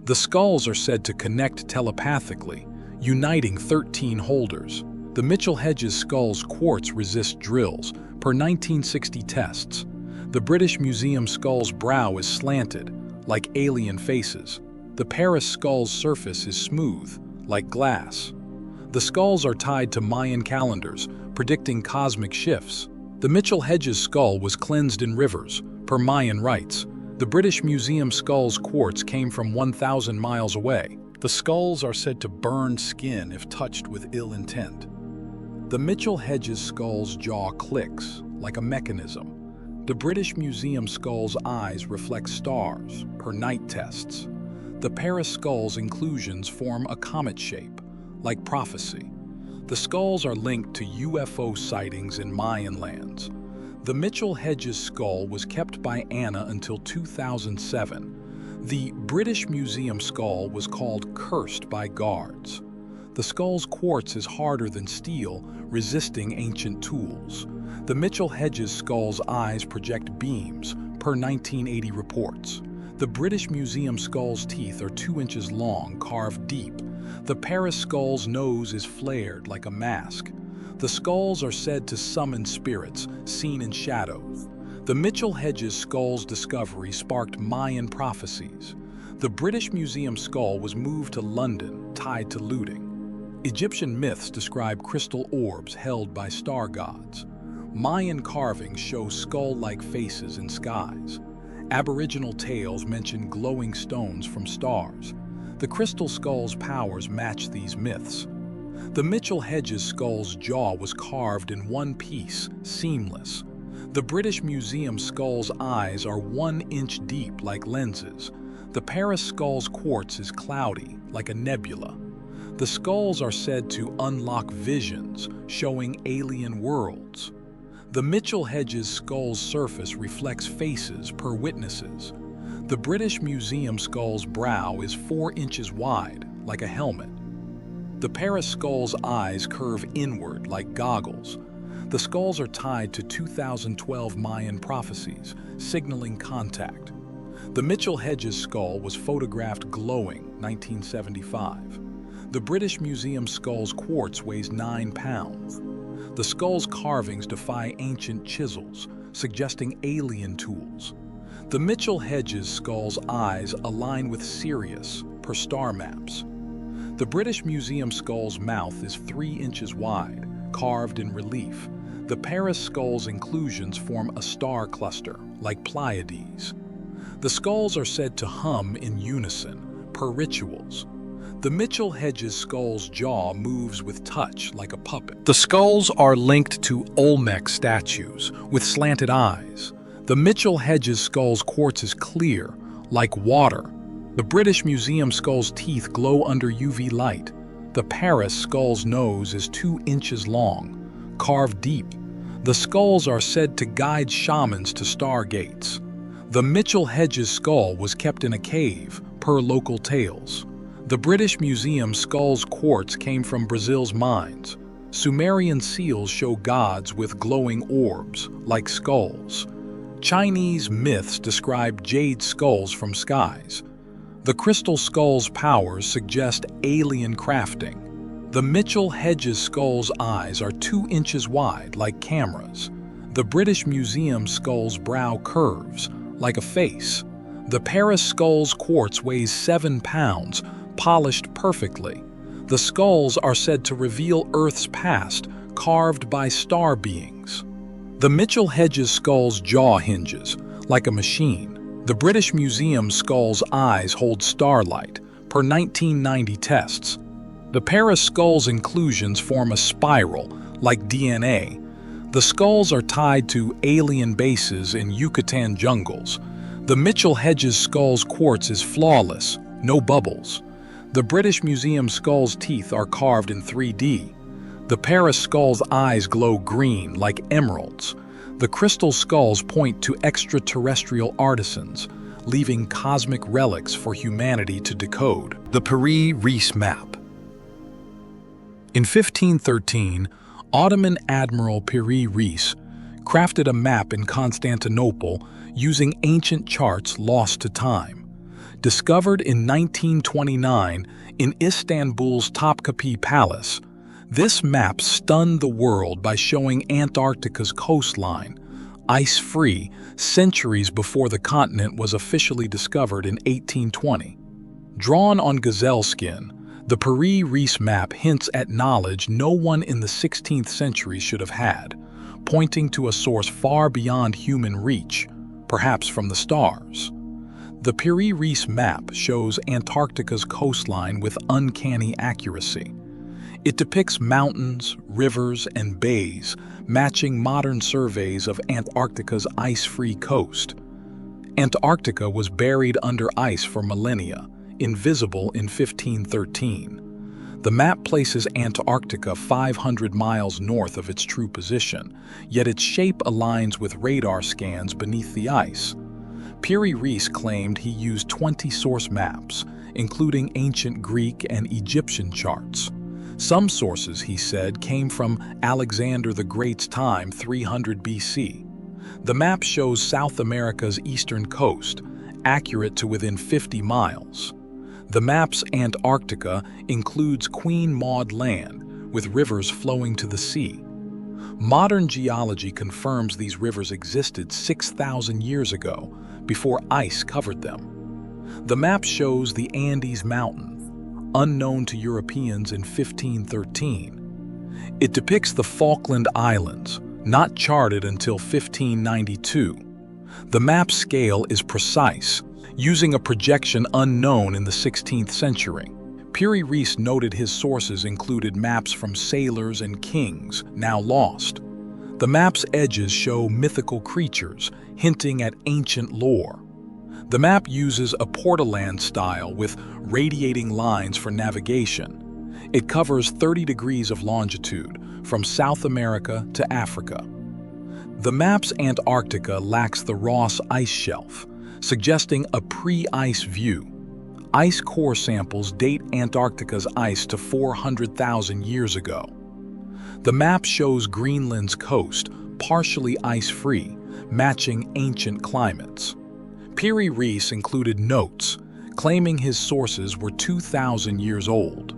The skulls are said to connect telepathically, uniting 13 holders. The Mitchell-Hedges skull's quartz resists drills, per 1960 tests. The British Museum skull's brow is slanted, like alien faces. The Paris skull's surface is smooth, like glass. The skulls are tied to Mayan calendars, predicting cosmic shifts. The Mitchell-Hedges skull was cleansed in rivers, per Mayan rites. The British Museum skull's quartz came from 1,000 miles away. The skulls are said to burn skin if touched with ill intent. The Mitchell-Hedges skull's jaw clicks, like a mechanism. The British Museum skull's eyes reflect stars, per night tests. The Paris skull's inclusions form a comet shape, like prophecy. The skulls are linked to UFO sightings in Mayan lands. The Mitchell-Hedges skull was kept by Anna until 2007. The British Museum skull was called cursed by guards. The skull's quartz is harder than steel, resisting ancient tools. The Mitchell-Hedges skull's eyes project beams, per 1980 reports. The British Museum skull's teeth are 2 inches long, carved deep. The Paris skull's nose is flared like a mask. The skulls are said to summon spirits, seen in shadows. The Mitchell-Hedges skull's discovery sparked Mayan prophecies. The British Museum skull was moved to London, tied to looting. Egyptian myths describe crystal orbs held by star gods. Mayan carvings show skull-like faces in skies. Aboriginal tales mention glowing stones from stars. The crystal skull's powers match these myths. The Mitchell-Hedges skull's jaw was carved in one piece, seamless. The British Museum skull's eyes are 1 inch deep like lenses. The Paris skull's quartz is cloudy, like a nebula. The skulls are said to unlock visions, showing alien worlds. The Mitchell-Hedges skull's surface reflects faces per witnesses. The British Museum skull's brow is 4 inches wide, like a helmet. The Paris skull's eyes curve inward like goggles. The skulls are tied to 2012 Mayan prophecies, signaling contact. The Mitchell-Hedges skull was photographed glowing, 1975. The British Museum skull's quartz weighs 9 pounds. The skull's carvings defy ancient chisels, suggesting alien tools. The Mitchell-Hedges skull's eyes align with Sirius, per star maps. The British Museum skull's mouth is 3 inches wide, carved in relief. The Paris skull's inclusions form a star cluster, like Pleiades. The skulls are said to hum in unison, per rituals. The Mitchell-Hedges skull's jaw moves with touch like a puppet. The skulls are linked to Olmec statues with slanted eyes. The Mitchell-Hedges skull's quartz is clear, like water. The British Museum skull's teeth glow under UV light. The Paris skull's nose is 2 inches long, carved deep. The skulls are said to guide shamans to stargates. The Mitchell-Hedges skull was kept in a cave, per local tales. The British Museum skull's quartz came from Brazil's mines. Sumerian seals show gods with glowing orbs, like skulls. Chinese myths describe jade skulls from skies. The crystal skull's powers suggest alien crafting. The Mitchell-Hedges skull's eyes are 2 inches wide, like cameras. The British Museum skull's brow curves, like a face. The Paris skull's quartz weighs 7 pounds, polished perfectly. The skulls are said to reveal Earth's past, carved by star beings. The Mitchell-Hedges skull's jaw hinges, like a machine. The British Museum skull's eyes hold starlight, per 1990 tests. The Paris skull's inclusions form a spiral, like DNA. The skulls are tied to alien bases in Yucatan jungles. The Mitchell-Hedges skull's quartz is flawless, no bubbles. The British Museum skull's teeth are carved in 3D. The Paris skull's eyes glow green like emeralds. The crystal skulls point to extraterrestrial artisans, leaving cosmic relics for humanity to decode. The Paris-Ries map. In 1513, Ottoman Admiral Paris-Ries crafted a map in Constantinople using ancient charts lost to time. Discovered in 1929 in Istanbul's Topkapi Palace, this map stunned the world by showing Antarctica's coastline, ice-free, centuries before the continent was officially discovered in 1820. Drawn on gazelle skin, the Paris-Ries map hints at knowledge no one in the 16th century should have had, pointing to a source far beyond human reach, perhaps from the stars. The Paris-Ries map shows Antarctica's coastline with uncanny accuracy. It depicts mountains, rivers, and bays, matching modern surveys of Antarctica's ice-free coast. Antarctica was buried under ice for millennia, invisible in 1513. The map places Antarctica 500 miles north of its true position, yet its shape aligns with radar scans beneath the ice. Paris-Ries claimed he used 20 source maps, including ancient Greek and Egyptian charts. Some sources, he said, came from Alexander the Great's time, 300 BC. The map shows South America's eastern coast, accurate to within 50 miles. The map's Antarctica includes Queen Maud Land, with rivers flowing to the sea. Modern geology confirms these rivers existed 6,000 years ago, before ice covered them. The map shows the Andes Mountain, unknown to Europeans in 1513. It depicts the Falkland Islands, not charted until 1592. The map's scale is precise, using a projection unknown in the 16th century. Piri Reis noted his sources included maps from sailors and kings, now lost. The map's edges show mythical creatures, hinting at ancient lore. The map uses a portolan style with radiating lines for navigation. It covers 30 degrees of longitude, from South America to Africa. The map's Antarctica lacks the Ross ice shelf, suggesting a pre-ice view. Ice core samples date Antarctica's ice to 400,000 years ago. The map shows Greenland's coast, partially ice-free, matching ancient climates. Piri Reis included notes, claiming his sources were 2,000 years old.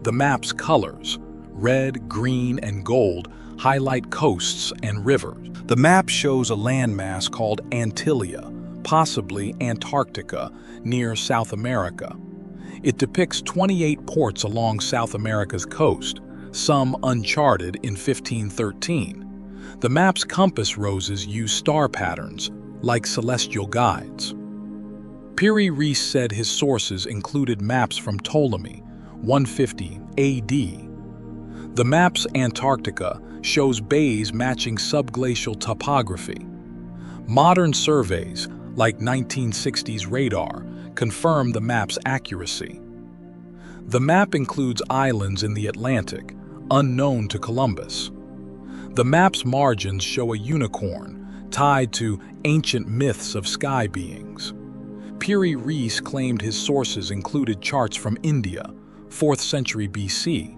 The map's colors, red, green, and gold, highlight coasts and rivers. The map shows a landmass called Antilia, possibly Antarctica, near South America. It depicts 28 ports along South America's coast, some uncharted in 1513. The map's compass roses use star patterns, like celestial guides. Piri Reis said his sources included maps from Ptolemy, 150 AD. The map's Antarctica shows bays matching subglacial topography. Modern surveys, like 1960s radar, confirm the map's accuracy. The map includes islands in the Atlantic, unknown to Columbus. The map's margins show a unicorn, tied to ancient myths of sky beings. Piri Reis claimed his sources included charts from India, 4th century BC.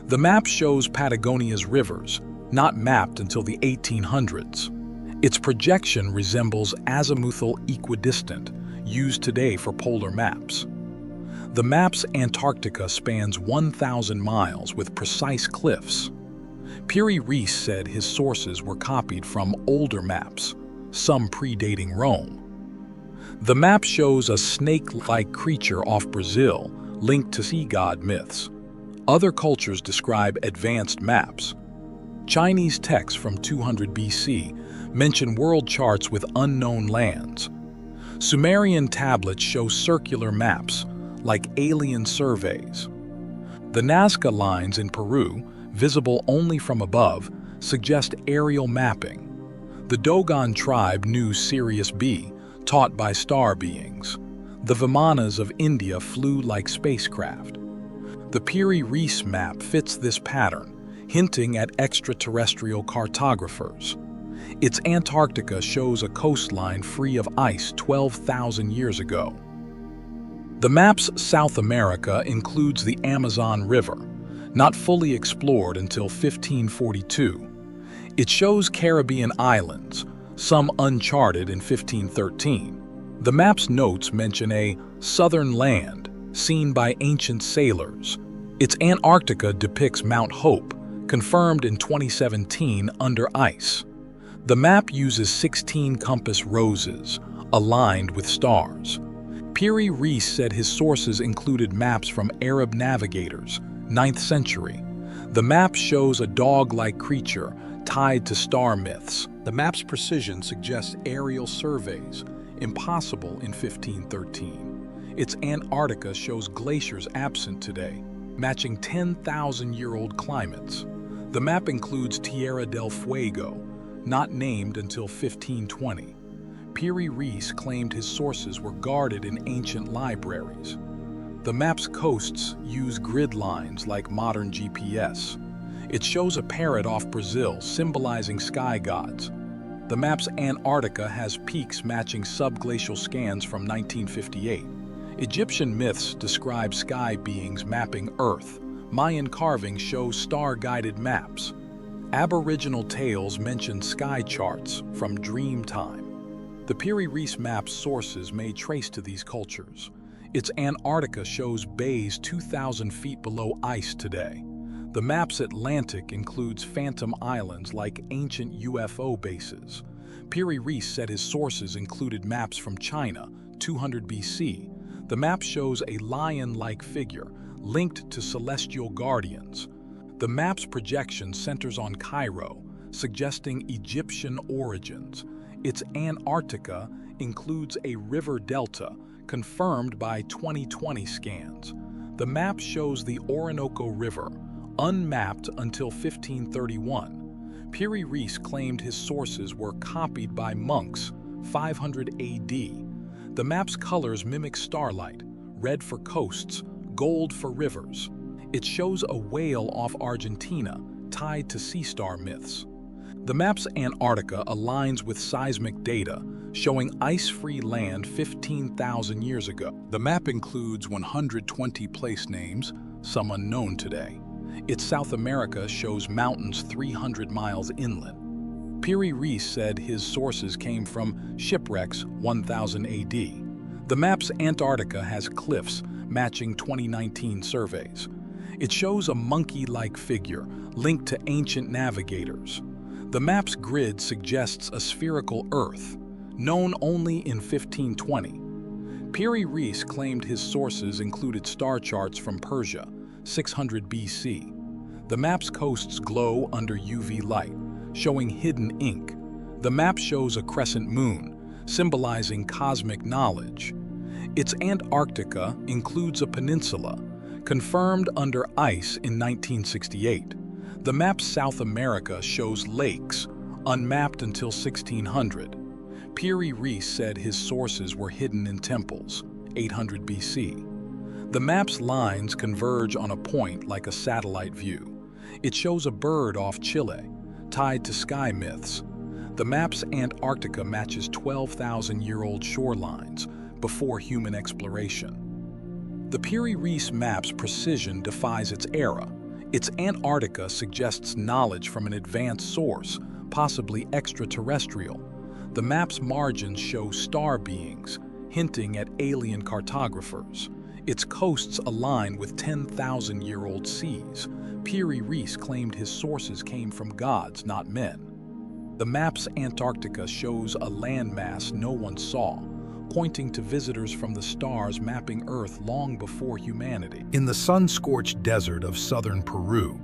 The map shows Patagonia's rivers, not mapped until the 1800s. Its projection resembles azimuthal equidistant, used today for polar maps. The map's Antarctica spans 1,000 miles with precise cliffs. Piri Reis said his sources were copied from older maps, some predating Rome. The map shows a snake-like creature off Brazil, linked to sea god myths. Other cultures describe advanced maps. Chinese texts from 200 BC mention world charts with unknown lands. Sumerian tablets show circular maps, like alien surveys. The Nazca lines in Peru, visible only from above, suggest aerial mapping. The Dogon tribe knew Sirius B, taught by star beings. The Vimanas of India flew like spacecraft. The Piri Reis map fits this pattern, hinting at extraterrestrial cartographers. Its Antarctica shows a coastline free of ice 12,000 years ago. The map's South America includes the Amazon River, not fully explored until 1542. It shows Caribbean islands, some uncharted in 1513. The map's notes mention a southern land seen by ancient sailors. Its Antarctica depicts Mount Hope, confirmed in 2017 under ice. The map uses 16 compass roses, aligned with stars. Piri Reis said his sources included maps from Arab navigators, 9th century. The map shows a dog-like creature tied to star myths. The map's precision suggests aerial surveys, impossible in 1513. Its Antarctica shows glaciers absent today, matching 10,000-year-old climates. The map includes Tierra del Fuego, not named until 1520. Piri Reis claimed his sources were guarded in ancient libraries. The map's coasts use grid lines like modern GPS. It shows a parrot off Brazil, symbolizing sky gods. The map's Antarctica has peaks matching subglacial scans from 1958. Egyptian myths describe sky beings mapping Earth, Mayan carvings show star-guided maps. Aboriginal tales mention sky charts from dream time. The Piri Reis map's sources may trace to these cultures. Its Antarctica shows bays 2,000 feet below ice today. The map's Atlantic includes phantom islands like ancient UFO bases. Piri Reis said his sources included maps from China, 200 BC. The map shows a lion-like figure linked to celestial guardians. The map's projection centers on Cairo, suggesting Egyptian origins. Its Antarctica includes a river delta, confirmed by 2020 scans. The map shows the Orinoco River, unmapped until 1531. Piri Reis claimed his sources were copied by monks, 500 AD. The map's colors mimic starlight, red for coasts, gold for rivers. It shows a whale off Argentina, tied to sea star myths. The map's Antarctica aligns with seismic data, showing ice-free land 15,000 years ago. The map includes 120 place names, some unknown today. Its South America shows mountains 300 miles inland. Piri Reis said his sources came from shipwrecks 1000 AD. The map's Antarctica has cliffs matching 2019 surveys. It shows a monkey-like figure linked to ancient navigators. The map's grid suggests a spherical Earth, known only in 1520. Piri Reis claimed his sources included star charts from Persia, 600 BC. The map's coasts glow under UV light, showing hidden ink. The map shows a crescent moon, symbolizing cosmic knowledge. Its Antarctica includes a peninsula, confirmed under ice in 1968. The map's South America shows lakes, unmapped until 1600. Piri Reis said his sources were hidden in temples, 800 BC. The map's lines converge on a point like a satellite view. It shows a bird off Chile, tied to sky myths. The map's Antarctica matches 12,000-year-old shorelines before human exploration. The Piri Reis map's precision defies its era. Its Antarctica suggests knowledge from an advanced source, possibly extraterrestrial. The map's margins show star beings, hinting at alien cartographers. Its coasts align with 10,000-year-old seas. Piri Reis claimed his sources came from gods, not men. The map's Antarctica shows a landmass no one saw, pointing to visitors from the stars mapping Earth long before humanity. In the sun-scorched desert of southern Peru,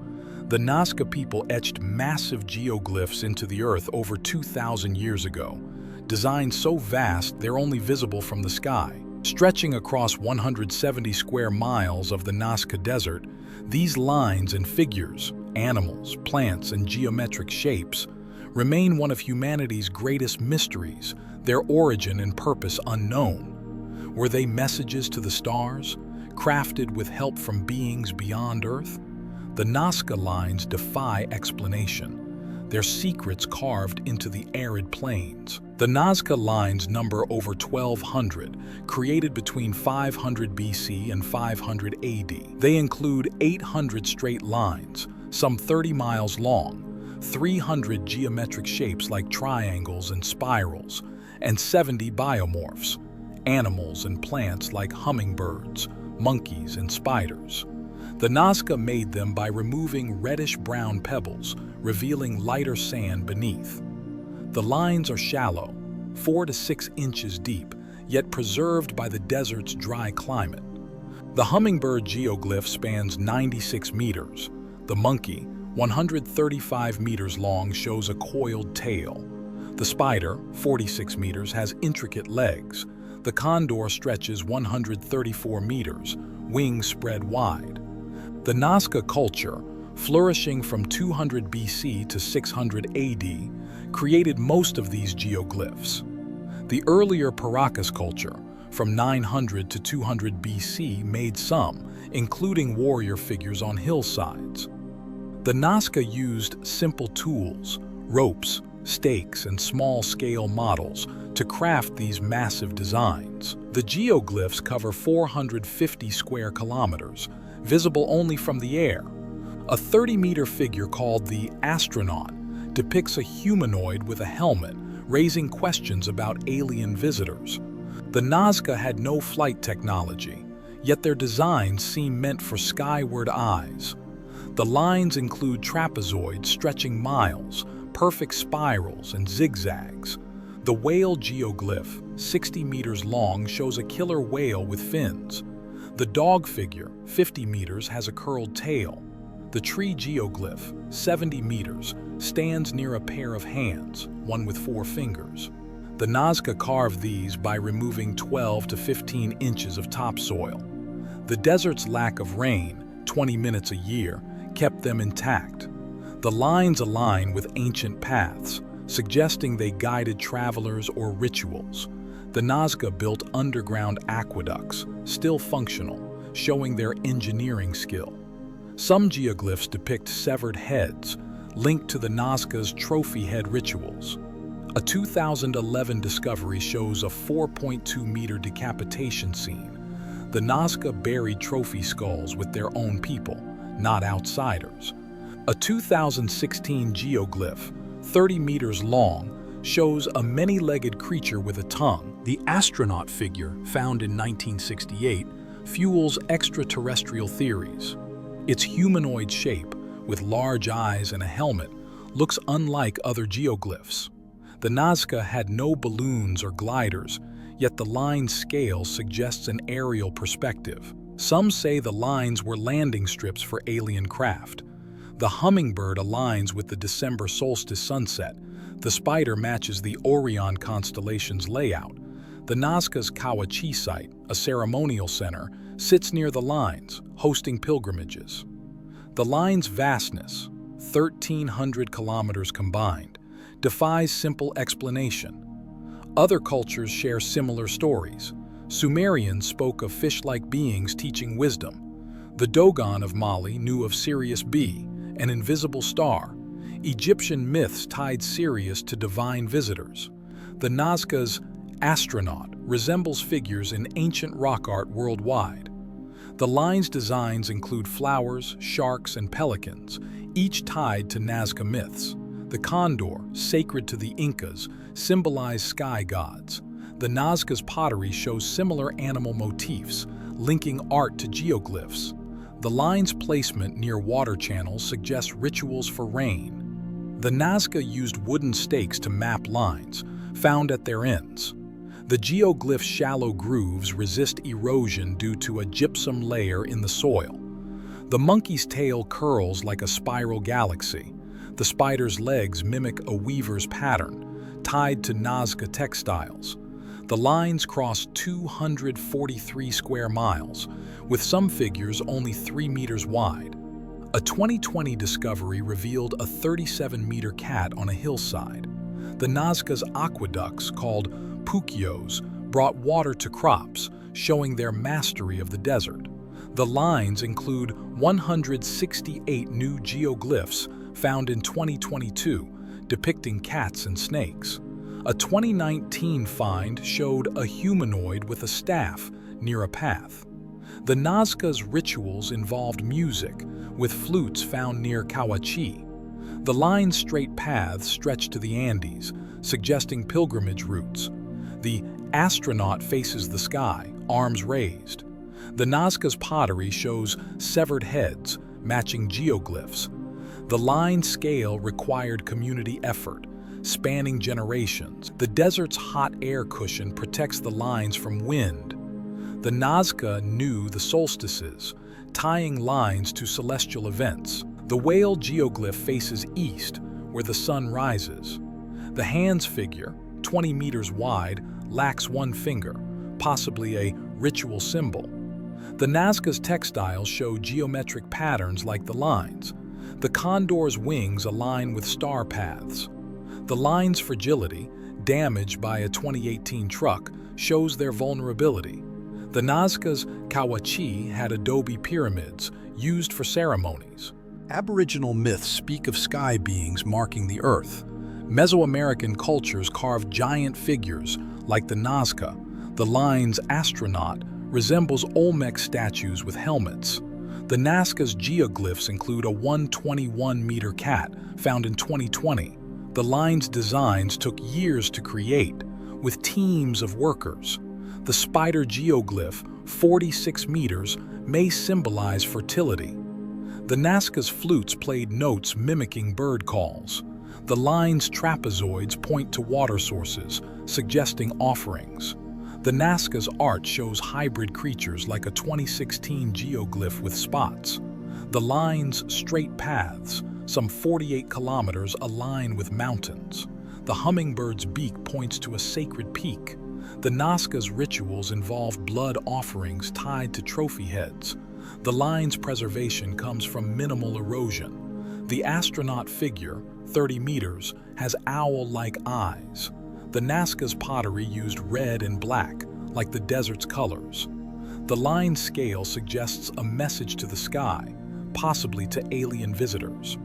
the Nazca people etched massive geoglyphs into the Earth over 2,000 years ago, designed so vast they're only visible from the sky. Stretching across 170 square miles of the Nazca Desert, these lines and figures, animals, plants, and geometric shapes, remain one of humanity's greatest mysteries, their origin and purpose unknown. Were they messages to the stars, crafted with help from beings beyond Earth? The Nazca lines defy explanation, their secrets carved into the arid plains. The Nazca lines number over 1,200, created between 500 BC and 500 AD. They include 800 straight lines, some 30 miles long, 300 geometric shapes like triangles and spirals, and 70 biomorphs, animals and plants like hummingbirds, monkeys, and spiders. The Nazca made them by removing reddish-brown pebbles, revealing lighter sand beneath. The lines are shallow, 4 to 6 inches deep, yet preserved by the desert's dry climate. The hummingbird geoglyph spans 96 meters. The monkey, 135 meters long, shows a coiled tail. The spider, 46 meters, has intricate legs. The condor stretches 134 meters, wings spread wide. The Nazca culture, flourishing from 200 BC to 600 AD, created most of these geoglyphs. The earlier Paracas culture, from 900 to 200 BC, made some, including warrior figures on hillsides. The Nazca used simple tools, ropes, stakes, and small-scale models to craft these massive designs. The geoglyphs cover 450 square kilometers, visible only from the air. A 30-meter figure called the astronaut depicts a humanoid with a helmet, raising questions about alien visitors. The Nazca had no flight technology, yet their designs seem meant for skyward eyes. The lines include trapezoids stretching miles, perfect spirals, and zigzags. The whale geoglyph, 60 meters long, shows a killer whale with fins. The dog figure, 50 meters, has a curled tail. The tree geoglyph, 70 meters, stands near a pair of hands, one with 4 fingers. The Nazca carved these by removing 12 to 15 inches of topsoil. The desert's lack of rain, 20 minutes a year, kept them intact. The lines align with ancient paths, suggesting they guided travelers or rituals. The Nazca built underground aqueducts, still functional, showing their engineering skill. Some geoglyphs depict severed heads, linked to the Nazca's trophy head rituals. A 2011 discovery shows a 4.2-meter decapitation scene. The Nazca buried trophy skulls with their own people, not outsiders. A 2016 geoglyph, 30 meters long, shows a many-legged creature with a tongue. The astronaut figure, found in 1968, fuels extraterrestrial theories. Its humanoid shape, with large eyes and a helmet, looks unlike other geoglyphs. The Nazca had no balloons or gliders, yet the line scale suggests an aerial perspective. Some say the lines were landing strips for alien craft. The hummingbird aligns with the December solstice sunset. The spider matches the Orion constellation's layout. The Nazca's Kawachi site, a ceremonial center, sits near the lines, hosting pilgrimages. The line's vastness, 1,300 kilometers combined, defies simple explanation. Other cultures share similar stories. Sumerians spoke of fish-like beings teaching wisdom. The Dogon of Mali knew of Sirius B, an invisible star. Egyptian myths tied Sirius to divine visitors. The Nazca's astronaut resembles figures in ancient rock art worldwide. The line's designs include flowers, sharks, and pelicans, each tied to Nazca myths. The condor, sacred to the Incas, symbolized sky gods. The Nazca's pottery shows similar animal motifs, linking art to geoglyphs. The line's placement near water channels suggests rituals for rain. The Nazca used wooden stakes to map lines, found at their ends. The geoglyph's shallow grooves resist erosion due to a gypsum layer in the soil. The monkey's tail curls like a spiral galaxy. The spider's legs mimic a weaver's pattern, tied to Nazca textiles. The lines cross 243 square miles, with some figures only 3 meters wide. A 2020 discovery revealed a 37-meter cat on a hillside. The Nazca's aqueducts, called pukyos, brought water to crops, showing their mastery of the desert. The lines include 168 new geoglyphs found in 2022, depicting cats and snakes. A 2019 find showed a humanoid with a staff near a path. The Nazca's rituals involved music, with flutes found near Kawachi. The line's straight paths stretch to the Andes, suggesting pilgrimage routes. The astronaut faces the sky, arms raised. The Nazca's pottery shows severed heads, matching geoglyphs. The line scale required community effort, spanning generations. The desert's hot air cushion protects the lines from wind. The Nazca knew the solstices, tying lines to celestial events. The whale geoglyph faces east, where the sun rises. The hands figure, 20 meters wide, lacks one finger, possibly a ritual symbol. The Nazca's textiles show geometric patterns like the lines. The condor's wings align with star paths. The line's fragility, damaged by a 2018 truck, shows their vulnerability. The Nazca's Kawachi had adobe pyramids used for ceremonies. Aboriginal myths speak of sky beings marking the earth. Mesoamerican cultures carved giant figures like the Nazca. The line's astronaut resembles Olmec statues with helmets. The Nazca's geoglyphs include a 121-meter cat found in 2020. The line's designs took years to create, with teams of workers. The spider geoglyph, 46 meters, may symbolize fertility. The Nazca's flutes played notes mimicking bird calls. The line's trapezoids point to water sources, suggesting offerings. The Nazca's art shows hybrid creatures like a 2016 geoglyph with spots. The line's straight paths, some 48 kilometers, align with mountains. The hummingbird's beak points to a sacred peak. The Nazca's rituals involve blood offerings tied to trophy heads. The line's preservation comes from minimal erosion. The astronaut figure, 30 meters, has owl-like eyes. The Nazca's pottery used red and black, like the desert's colors. The line's scale suggests a message to the sky, possibly to alien visitors.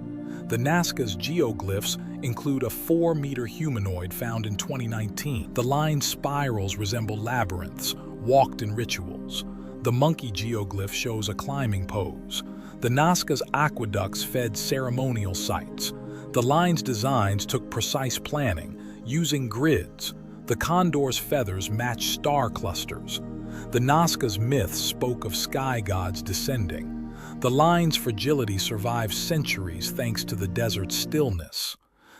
The Nazca's geoglyphs include a 4-meter humanoid found in 2019. The line's spirals resemble labyrinths, walked in rituals. The monkey geoglyph shows a climbing pose. The Nazca's aqueducts fed ceremonial sites. The line's designs took precise planning, using grids. The condor's feathers match star clusters. The Nazca's myths spoke of sky gods descending. The line's fragility survived centuries thanks to the desert's stillness.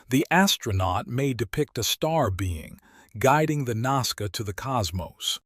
The astronaut may depict a star being, guiding the Nazca to the cosmos.